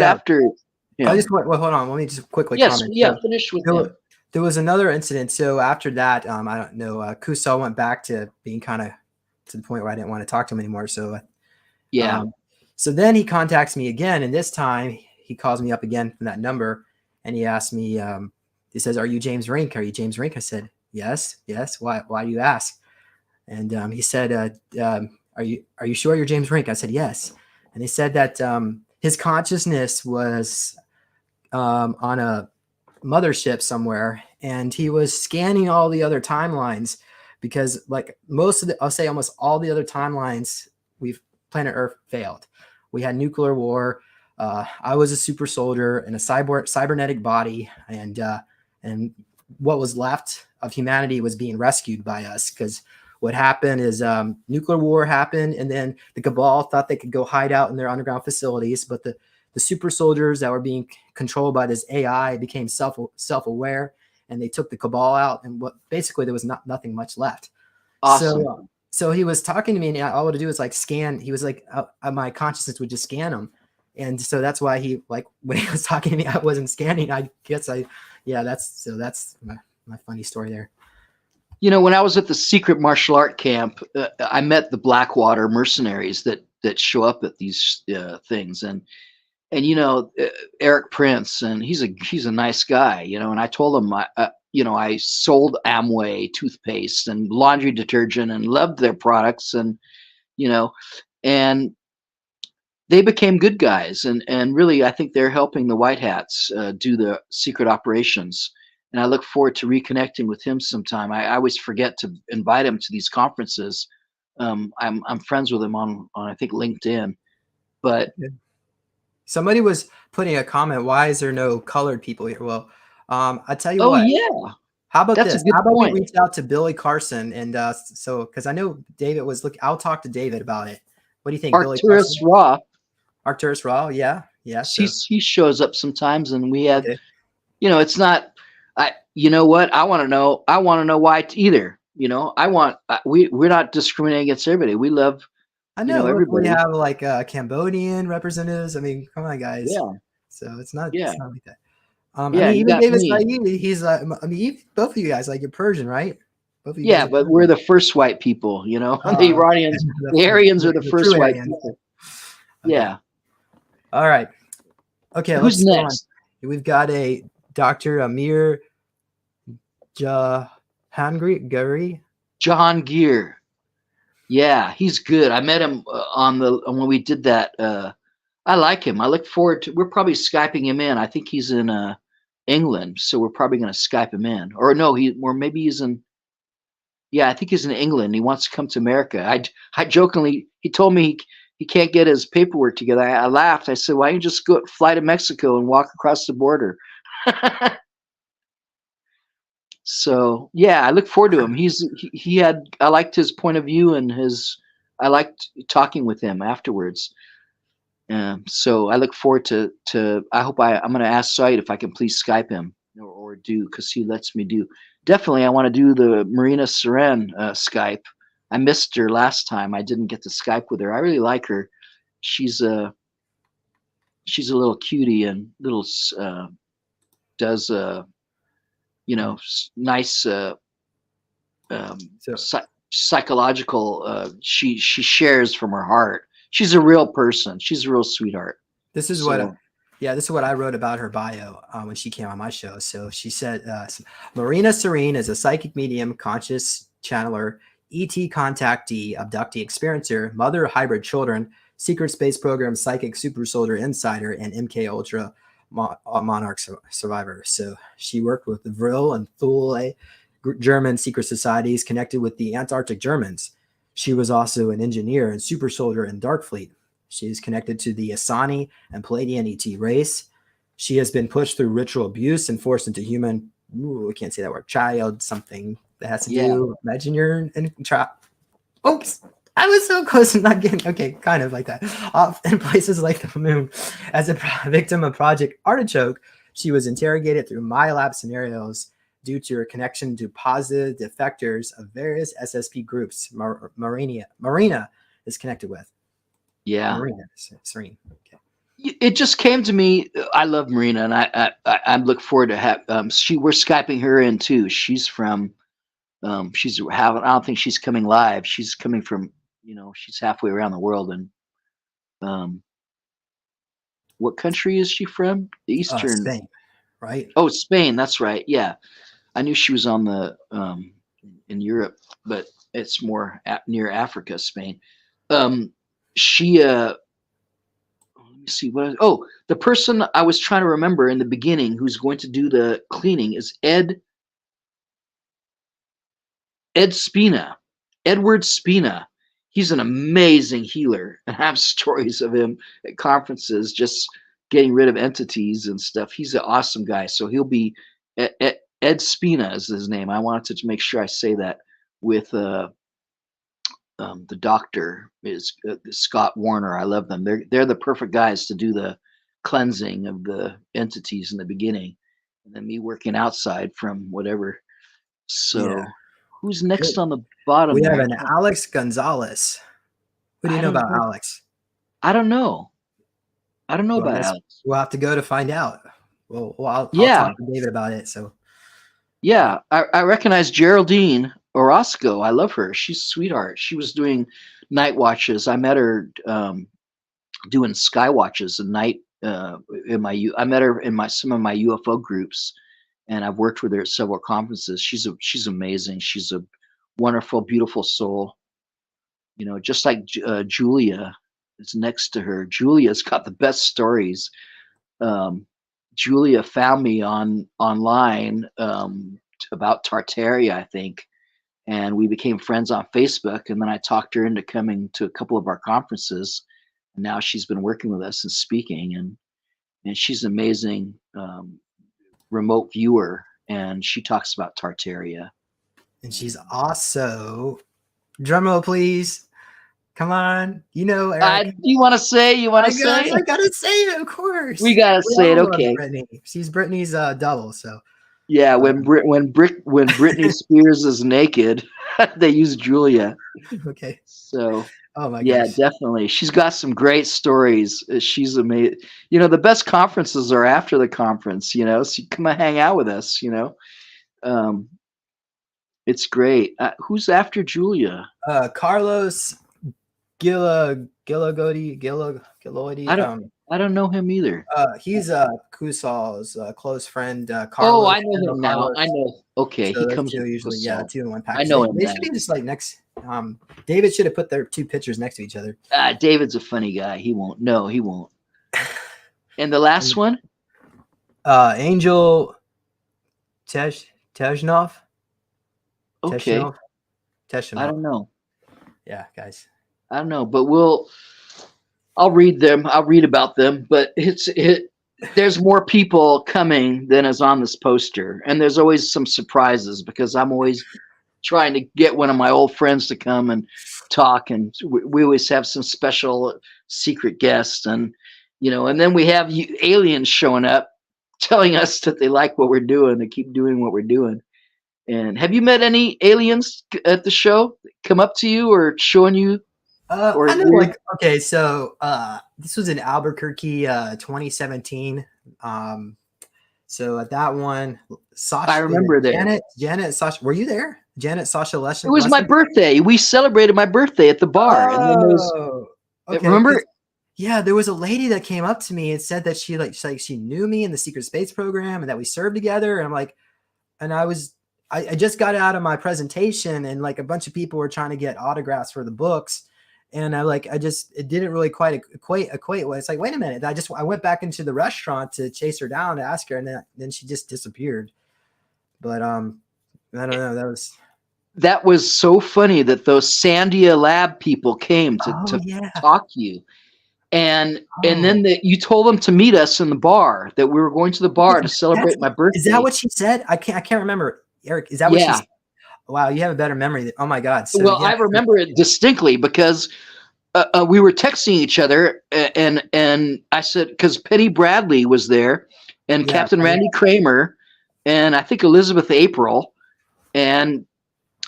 Speaker 2: after
Speaker 1: I
Speaker 2: him?
Speaker 1: just want, well, hold on. Let me just quickly
Speaker 2: Yes,
Speaker 1: comment.
Speaker 2: yeah,
Speaker 1: So
Speaker 2: finish with
Speaker 1: there,
Speaker 2: him.
Speaker 1: there was another incident. So after that, I don't know, Kusal went back to being kind of to the point where I didn't want to talk to him anymore. So,
Speaker 2: Yeah.
Speaker 1: so then he contacts me again, and this time he calls me up again from that number, and he asks me, he says, "Are you James Rink? Are you James Rink?" I said, "Yes, yes. Why do you ask?" And he said, "Are you sure you're James Rink?" I said, "Yes." And he said that his consciousness was on a mothership somewhere, and he was scanning all the other timelines, because like I'll say almost all the other timelines, planet Earth failed. We had nuclear war. I was a super soldier in a cybernetic body, and what was left of humanity was being rescued by us, because what happened is nuclear war happened, and then the cabal thought they could go hide out in their underground facilities, but the super soldiers that were being controlled by this AI became self-aware, and they took the cabal out, and basically there was nothing much left.
Speaker 2: Awesome.
Speaker 1: So he was talking to me, and all I would do is like scan. He was like, my consciousness would just scan him, and so that's why he, like, when he was talking to me, I wasn't scanning. I guess that's my funny story there.
Speaker 2: When I was at the secret martial art camp, I met the Blackwater mercenaries that show up at these things, and Eric Prince, and he's a nice guy, and I told him I sold Amway toothpaste and laundry detergent and loved their products, and and they became good guys, and really I think they're helping the White Hats do the secret operations. And I look forward to reconnecting with him sometime. I always forget to invite him to these conferences. I'm friends with him on I think LinkedIn, but
Speaker 1: somebody was putting a comment, why is there no colored people here? Well, I tell you
Speaker 2: oh
Speaker 1: what,
Speaker 2: yeah,
Speaker 1: how about
Speaker 2: that's a
Speaker 1: this?
Speaker 2: good
Speaker 1: How about we
Speaker 2: point.
Speaker 1: reach out to Billy Carson, and so because I know David was looking, I'll talk to David about it. What do you think, Billy
Speaker 2: Arcturus
Speaker 1: Carson?
Speaker 2: Raw,
Speaker 1: Arcturus Raw, yeah. So
Speaker 2: he shows up sometimes, and we have,
Speaker 1: okay.
Speaker 2: it's not. You know what? I want to know. I want to know why either. We're not discriminating against everybody. We love,
Speaker 1: I know. Look, we
Speaker 2: everybody.
Speaker 1: have like Cambodian representatives. I mean, come on, guys.
Speaker 2: Yeah,
Speaker 1: So it's not
Speaker 2: yeah,
Speaker 1: like that. I
Speaker 2: yeah.
Speaker 1: mean,
Speaker 2: You
Speaker 1: even
Speaker 2: got
Speaker 1: David
Speaker 2: me.
Speaker 1: Said, he's I mean, both of you guys, like, you're Persian, right? Both of you guys
Speaker 2: Yeah,
Speaker 1: are
Speaker 2: but we're
Speaker 1: Persian.
Speaker 2: the first white people. The
Speaker 1: Uh,
Speaker 2: Iranians, the Aryans are the
Speaker 1: the
Speaker 2: first
Speaker 1: true
Speaker 2: white
Speaker 1: Aryan.
Speaker 2: people.
Speaker 1: Okay.
Speaker 2: Yeah.
Speaker 1: All right. Okay,
Speaker 2: Who's
Speaker 1: let's go on.
Speaker 2: next?
Speaker 1: We've got a Dr. Amir Jahangiri.
Speaker 2: Jahangir. Yeah, he's good. I met him when we did that. I like him. I look forward to. We're probably skyping him in. I think he's in England, so we're probably going to Skype him in. Or no, or maybe he's in. Yeah, I think he's in England. He wants to come to America. I jokingly, he told me he can't get his paperwork together. I laughed. I said, "Why don't you just fly to Mexico and walk across the border?" So yeah, I look forward to him. He had. I liked his point of view and his. I liked talking with him afterwards. So I look forward to. I hope I'm going to ask Said if I can please Skype him or do, because he lets me do. Definitely, I want to do the Marina Seren Skype. I missed her last time. I didn't get to Skype with her. I really like her. She's a little cutie and does nice
Speaker 1: So
Speaker 2: psychological. She shares from her heart. She's a real person. She's a real sweetheart.
Speaker 1: this is what,
Speaker 2: So
Speaker 1: this is what I wrote about her bio when she came on my show. So she said, Marina Serene is a psychic medium, conscious channeler, ET contactee, abductee experiencer, mother of hybrid children, secret space program psychic super soldier insider, and MK Ultra monarch survivor. So she worked with the Vril and Thule German secret societies connected with the Antarctic Germans. She was also an engineer and super soldier in Darkfleet. She is connected to the Asani and Palladian ET race. She has been pushed through ritual abuse and forced into human, I can't say that word, child, something that has to do, imagine you're in trap. Oops, I was so close to not getting, okay, kind of like that. Off in places like the moon. As a victim of Project Artichoke, she was interrogated through milab scenarios due to her connection to positive defectors of various SSP groups Marina is connected with.
Speaker 2: Yeah.
Speaker 1: Marina, Serene. Okay.
Speaker 2: It just came to me. I love Marina, and I look forward to have. We're Skyping her in too. She's from. She's having. I don't think she's coming live. She's coming from. She's halfway around the world, and what country is she from? The Eastern.
Speaker 1: Spain, right?
Speaker 2: Oh, Spain. That's right. Yeah, I knew she was on the in Europe, but it's more near Africa, Spain. She. Let me see the person I was trying to remember in the beginning who's going to do the cleaning is Edward Spina. He's an amazing healer, and I have stories of him at conferences just getting rid of entities and stuff. He's an awesome guy. So he'll be Ed Spina is his name. I wanted to make sure I say that with the doctor is Scott Warner. I love them. They're the perfect guys to do the cleansing of the entities in the beginning, and then me working outside from whatever. So, who's next on the bottom?
Speaker 1: We have an Alex Gonzalez. What do you know about Alex?
Speaker 2: I don't know. About Alex.
Speaker 1: We'll have to go to find out. Well, I'll talk to David about it. So,
Speaker 2: yeah, I recognize Geraldine Orozco. I love her. She's a sweetheart. She was doing night watches. I met her doing sky watches at night. I met her in some of my UFO groups, and I've worked with her at several conferences. She's amazing. She's a wonderful, beautiful soul. Just like Julia is next to her. Julia's got the best stories. Julia found me online about Tartaria, I think. And we became friends on Facebook, and then I talked her into coming to a couple of our conferences. And now she's been working with us and speaking, and she's an amazing remote viewer, and she talks about Tartaria.
Speaker 1: And she's also, drumroll please, come on, Eric.
Speaker 2: You want to say?
Speaker 1: I gotta say it, of course.
Speaker 2: We gotta say it. Okay.
Speaker 1: Brittany. She's Brittany's double, so.
Speaker 2: Yeah, when Britney Spears is naked, they use Julia.
Speaker 1: Okay.
Speaker 2: So,
Speaker 1: oh my
Speaker 2: yeah,
Speaker 1: gosh.
Speaker 2: definitely. She's got some great stories. She's amazing. The best conferences are after the conference. So you come and hang out with us. It's great. Who's after Julia?
Speaker 1: Carlos Gilloidy.
Speaker 2: I don't know him either.
Speaker 1: He's Kusal's close friend. Carlos.
Speaker 2: Oh, I know him now.
Speaker 1: Carlos.
Speaker 2: I know. Okay,
Speaker 1: so
Speaker 2: he comes
Speaker 1: usually,
Speaker 2: Kusal.
Speaker 1: 2 in 1 package.
Speaker 2: I know him.
Speaker 1: They should be just like next. David should have put their 2 pictures next to each other.
Speaker 2: David's a funny guy. He won't. No, he won't. And the last one?
Speaker 1: Angel Tejnov.
Speaker 2: Okay.
Speaker 1: Teshnov.
Speaker 2: I don't know.
Speaker 1: Yeah, guys.
Speaker 2: I don't know, but I'll read them. I'll read about them, but there's more people coming than is on this poster. And there's always some surprises because I'm always trying to get one of my old friends to come and talk. And we always have some special secret guests. And, and then we have aliens showing up telling us that they like what we're doing. They keep doing what we're doing. And have you met any aliens at the show come up to you or showing you?
Speaker 1: I know, okay, so this was in Albuquerque, 2017. So at that one, Sasha.
Speaker 2: I remember there.
Speaker 1: Janet, Sasha. Were you there? Janet, Sasha, Leslie.
Speaker 2: It was my birthday. We celebrated my birthday at the bar.
Speaker 1: Oh,
Speaker 2: and then
Speaker 1: okay.
Speaker 2: Remember?
Speaker 1: Yeah, there was a lady that came up to me and said that she knew me in the secret space program and that we served together. And I'm like, and I I just got out of my presentation, and like a bunch of people were trying to get autographs for the books. And it didn't really quite equate what it's like. Wait a minute. I went back into the restaurant to chase her down to ask her, and then she just disappeared. But I don't know.
Speaker 2: That was so funny that those Sandia lab people came to
Speaker 1: yeah.
Speaker 2: talk to you. And then
Speaker 1: Oh.
Speaker 2: you told them to meet us in the bar, that we were going to the bar to celebrate my birthday.
Speaker 1: Is that what she said? I can't remember. Eric, is that what she said? Wow, you have a better memory. Oh my God. So,
Speaker 2: well, I remember it distinctly because we were texting each other, and I said, because Penny Bradley was there, and Captain Randy Kramer, and I think Elizabeth April, and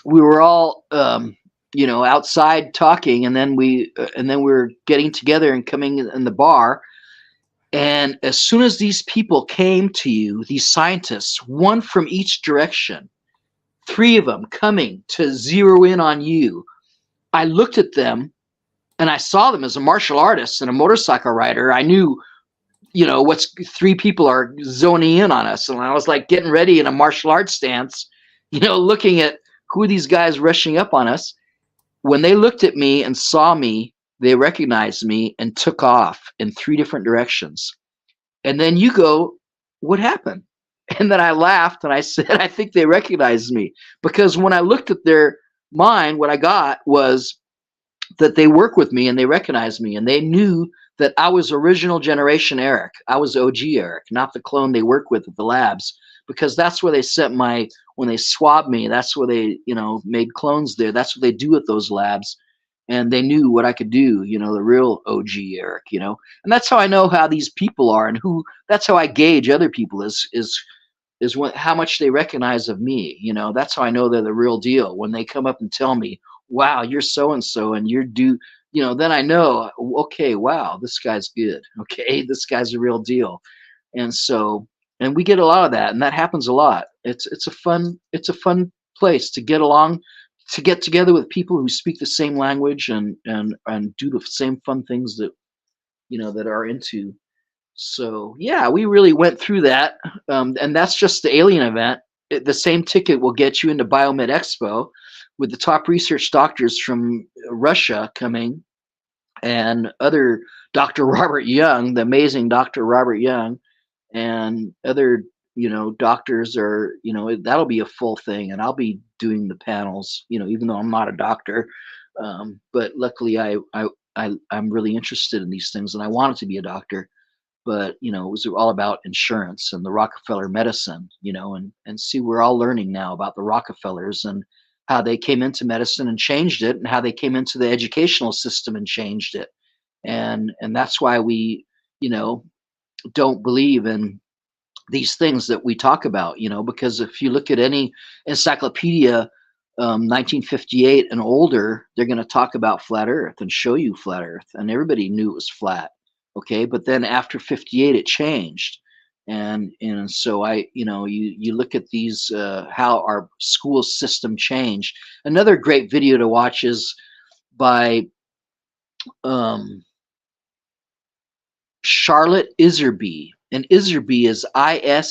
Speaker 2: we were all outside talking, and then we were getting together and coming in the bar. And as soon as these people came to you, these scientists, one from each direction, 3 of them coming to zero in on you, I looked at them and I saw them as a martial artist and a motorcycle rider. I knew, what's 3 people are zoning in on us. And I was like getting ready in a martial arts stance, looking at who are these guys rushing up on us. When they looked at me and saw me, they recognized me and took off in 3 different directions. And then you go, what happened? And then I laughed and I said, I think they recognized me, because when I looked at their mind, what I got was that they work with me and they recognized me, and they knew that I was original generation Eric. I was OG Eric, not the clone they work with at the labs, because that's where they sent when they swabbed me, that's where they, made clones there. That's what they do at those labs. And they knew what I could do, the real OG Eric, and that's how I know how these people are, and that's how I gauge other people is how much they recognize of me. That's how I know they're the real deal. When they come up and tell me, wow, you're so-and-so and you're then I know, okay, wow, this guy's good. Okay, this guy's a real deal. And we get a lot of that, and that happens a lot. It's a fun place to get along, to get together with people who speak the same language and do the same fun things that that are into. So yeah, we really went through that, and that's just the alien event. The same ticket will get you into Biomed Expo, with the top research doctors from Russia coming, and other Dr. Robert Young, the amazing Dr. Robert Young, and other doctors are, that'll be a full thing, and I'll be doing the panels, even though I'm not a doctor, but luckily I'm really interested in these things, and I wanted to be a doctor. But it was all about insurance and the Rockefeller medicine, and see, we're all learning now about the Rockefellers and how they came into medicine and changed it, and how they came into the educational system and changed it. And that's why we, don't believe in these things that we talk about, because if you look at any encyclopedia, 1958 and older, they're going to talk about flat Earth and show you flat Earth, and everybody knew it was flat. Okay, but then after 58, it changed, and so you look at these, how our school system changed. Another great video to watch is by Charlotte Iserby, and Iserby is Iserbyt,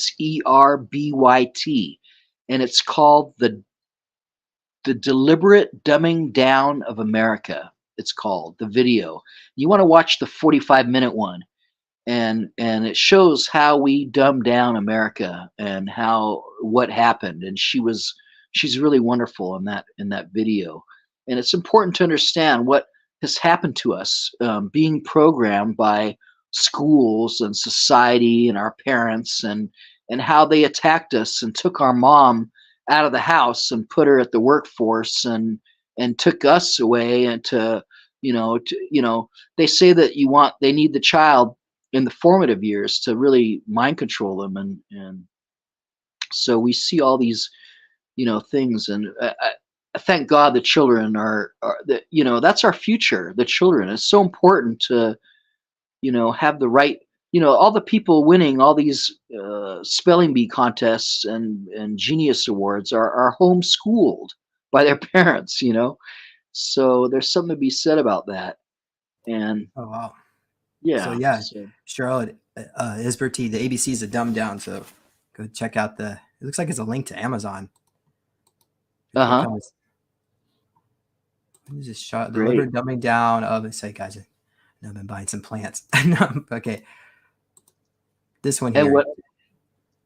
Speaker 2: and it's called the deliberate dumbing down of America. It's called the video. You want to watch the 45-minute one, and it shows how we dumbed down America and what happened. And she's really wonderful in that video. And it's important to understand what has happened to us, being programmed by schools and society and our parents, and how they attacked us and took our mom out of the house and put her at the workforce, and took us away, and they say that they need the child in the formative years to really mind control them, and so we see all these things, and I thank God the children are that, that's our future. The children, it's so important to have the right, all the people winning all these spelling bee contests and genius awards are homeschooled by their parents, so there's something to be said about that. And
Speaker 1: oh wow.
Speaker 2: yeah,
Speaker 1: So yeah, Charlotte Isberty, the ABC is a dumb down. So go check out it looks like it's a link to Amazon. Here
Speaker 2: Uh-huh.
Speaker 1: comes. This is shot
Speaker 2: Great.
Speaker 1: deliberate dumbing down of. Say, guys, I've been buying some plants. No, okay, this one
Speaker 2: And
Speaker 1: here.
Speaker 2: what?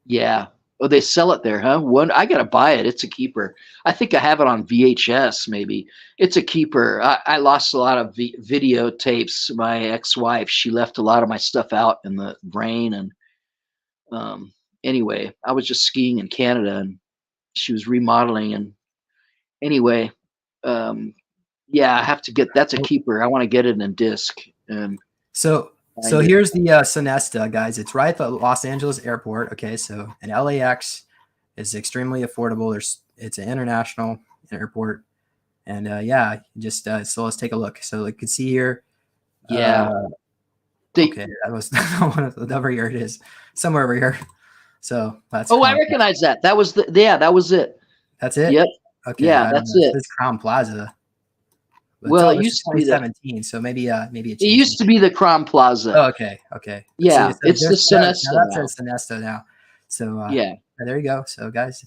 Speaker 2: Yeah. Oh, they sell it there, huh? I gotta buy it. It's a keeper. I think I have it on VHS. Maybe it's a keeper. I lost a lot of videotapes. My ex-wife, she left a lot of my stuff out in the rain, and anyway, I was just skiing in Canada, and she was remodeling, and anyway, um, yeah, I have to get. That's a keeper. I want to get it in disc and
Speaker 1: So
Speaker 2: find it.
Speaker 1: here's the Sonesta, guys. It's right at the Los Angeles airport. Okay, so an LAX is extremely affordable. It's an international airport, and yeah, just so let's take a look. So you can see here.
Speaker 2: Yeah.
Speaker 1: Okay, that was over here. It is somewhere over here. So that's.
Speaker 2: Oh, I recognize that. That was that was it.
Speaker 1: That's it.
Speaker 2: Yep.
Speaker 1: Okay.
Speaker 2: Yeah, that's
Speaker 1: it.
Speaker 2: it.
Speaker 1: This Crown Plaza.
Speaker 2: Well, it used to be
Speaker 1: 2017, so maybe
Speaker 2: it used to be the Crown Plaza.
Speaker 1: Oh, okay.
Speaker 2: Yeah,
Speaker 1: so
Speaker 2: it's the Sonesta
Speaker 1: now.
Speaker 2: now.
Speaker 1: That's Sonesta now. So
Speaker 2: yeah,
Speaker 1: there you go. So guys.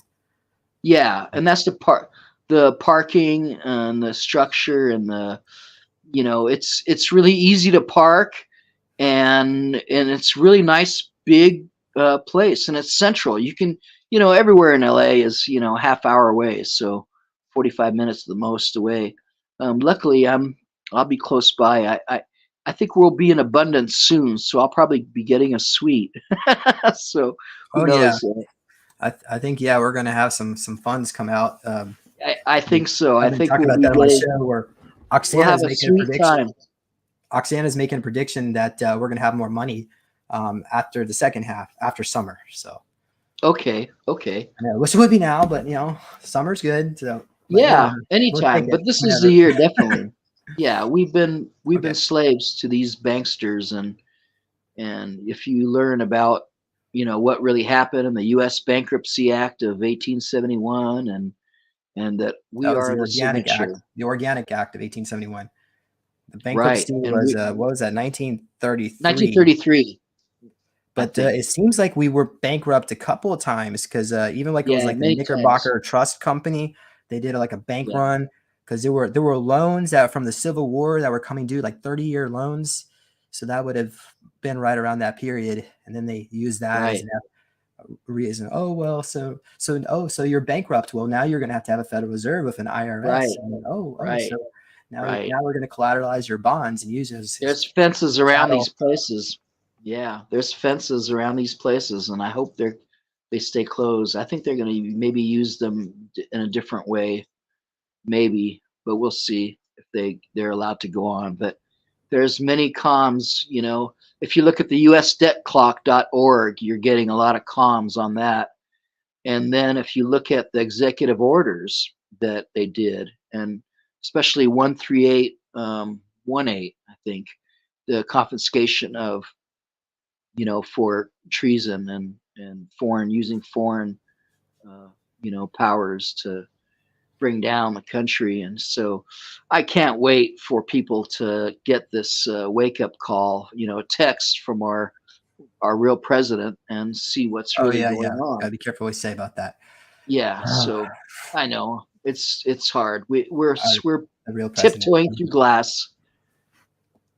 Speaker 2: Yeah, and that's the parking and the structure and the it's really easy to park and it's really nice big place and it's central. You can everywhere in LA is half hour away, so 45 minutes the most away. Luckily I'll be close by. I think we'll be in abundance soon, so I'll probably be getting a suite. So who knows?
Speaker 1: I think we're gonna have some funds come out.
Speaker 2: I think so. I think
Speaker 1: talking
Speaker 2: we'll
Speaker 1: about that on my show where Oksana's making a prediction.
Speaker 2: Time.
Speaker 1: Oksana's making a prediction that we're gonna have more money after the second half, after summer. So
Speaker 2: okay.
Speaker 1: Which would be now, but summer's good. So
Speaker 2: anytime. But this is the year, definitely. Yeah, we've been slaves to these banksters, and if you learn about what really happened in the U.S. Bankruptcy Act of 1871, and that we are the
Speaker 1: Organic
Speaker 2: signature.
Speaker 1: Act, the Organic Act of 1871. The bankruptcy was what was that? 1933.
Speaker 2: 1933.
Speaker 1: But it seems like we were bankrupt a couple of times because even it was like the Knickerbocker Trust Company, they did like a bank run because there were loans that from the Civil War that were coming due, like 30-year loans. So that would have been right around that period, and then they used that as a reason. Oh well, so you're bankrupt. Well, now you're going to have a Federal Reserve with an IRS.
Speaker 2: Right.
Speaker 1: And so now we're going to collateralize your bonds and use those.
Speaker 2: There's fences around these places. Yeah, there's fences around these places, and I hope they stay closed. I think they're going to maybe use them in a different way, maybe, but we'll see if they're allowed to go on. But there's many comms, if you look at the usdebtclock.org, you're getting a lot of comms on that. And then if you look at the executive orders that they did, and especially 13818, I think, the confiscation of for treason and using foreign powers to bring down the country. And so I can't wait for people to get this wake-up call, a text from our real president and see what's really going on.
Speaker 1: Gotta be careful what you say about that.
Speaker 2: Yeah, so I know it's hard. We're
Speaker 1: tiptoeing
Speaker 2: through glass.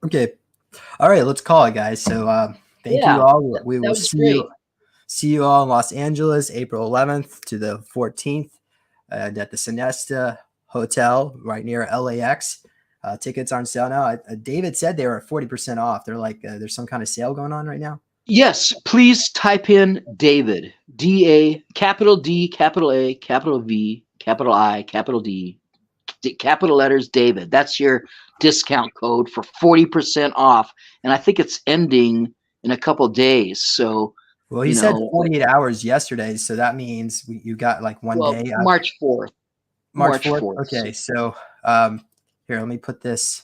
Speaker 1: Okay. All right, let's call it, guys. So thank you all. We will see you all in Los Angeles, April 11th to the 14th at the Sonesta Hotel right near LAX. Tickets are on sale now. David said they were at 40% off. They're like, there's some kind of sale going on right now.
Speaker 2: Yes, please type in David, D-A, capital D, capital A, capital V, capital I, capital D, capital letters, David. That's your discount code for 40% off. And I think it's ending in a couple of days. So,
Speaker 1: well, he said 48 hours yesterday. So that means you got like one day.
Speaker 2: March 4th.
Speaker 1: March 4th. Okay. So here, let me put this,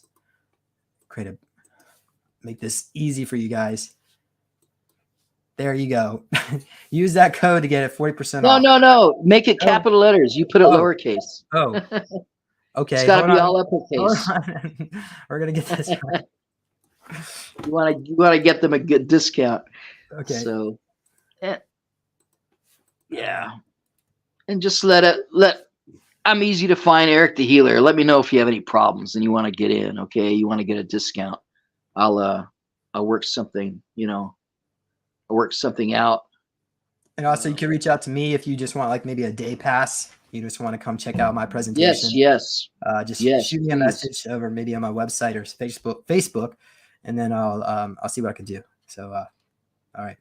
Speaker 1: make this easy for you guys. There you go. Use that code to get it 40% off.
Speaker 2: No. Make it capital letters. You put it lowercase.
Speaker 1: Oh, okay.
Speaker 2: It's got to be all uppercase.
Speaker 1: We're gonna get this right.
Speaker 2: You want to get them a good discount.
Speaker 1: Okay.
Speaker 2: So, yeah, and just let I'm easy to find, Eric the Healer. Let me know if you have any problems and you want to get in. Okay, you want to get a discount. I'll work something. I'll work something out.
Speaker 1: And also, you can reach out to me if you just want like maybe a day pass. You just want to come check out my
Speaker 2: Yes,
Speaker 1: presentation.
Speaker 2: yes,
Speaker 1: Just
Speaker 2: yes.
Speaker 1: shoot me a
Speaker 2: Please.
Speaker 1: message over maybe on my website or Facebook, and then I'll see what I can do. So, all right.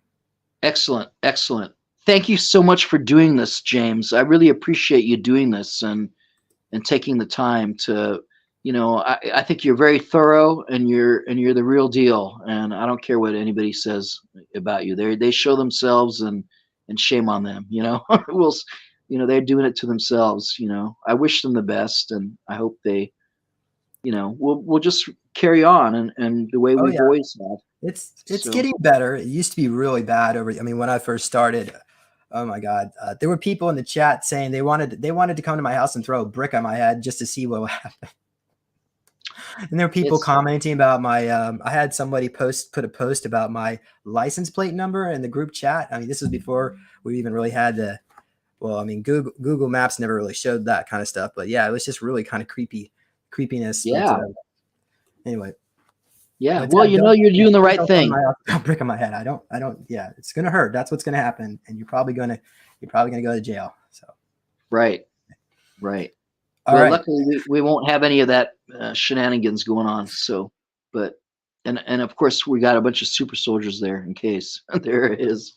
Speaker 2: Excellent, excellent. Thank you so much for doing this, James. I really appreciate you doing this and taking the time to, I think you're very thorough and you're the real deal. And I don't care what anybody says about you. They show themselves and shame on them. We'll, they're doing it to themselves. I wish them the best and I hope they, we'll just carry on and the way
Speaker 1: Oh
Speaker 2: we've
Speaker 1: yeah,
Speaker 2: always had.
Speaker 1: it's
Speaker 2: So,
Speaker 1: getting better. It used to be really bad over. I mean, when I first started, oh my God, there were people in the chat saying they wanted to come to my house and throw a brick on my head just to see what would happen. And there were people
Speaker 2: it's
Speaker 1: commenting about my. I had somebody put a post about my license plate number in the group chat. I mean, this was before we even really had the. Well, I mean, Google Maps never really showed that kind of stuff, but yeah, it was just really kind of creepiness. But
Speaker 2: yeah.
Speaker 1: anyway.
Speaker 2: Yeah.
Speaker 1: But
Speaker 2: Well, you're doing the right
Speaker 1: don't come to
Speaker 2: thing.
Speaker 1: my house, don't brick on my head. I don't. Yeah, it's gonna hurt. That's what's gonna happen, and you're probably gonna go to jail. So.
Speaker 2: Right. Right.
Speaker 1: All
Speaker 2: Well,
Speaker 1: right.
Speaker 2: luckily we won't have any of that shenanigans going on. So, but and of course we got a bunch of super soldiers there in case there is.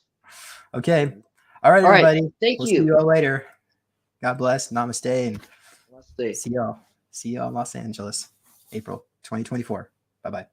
Speaker 1: Okay. All right,
Speaker 2: All right.
Speaker 1: everybody.
Speaker 2: Thank
Speaker 1: We'll see
Speaker 2: you.
Speaker 1: you all later. God bless. Namaste, and
Speaker 2: Namaste.
Speaker 1: see y'all. See y'all in Los Angeles, April 2024. Bye bye.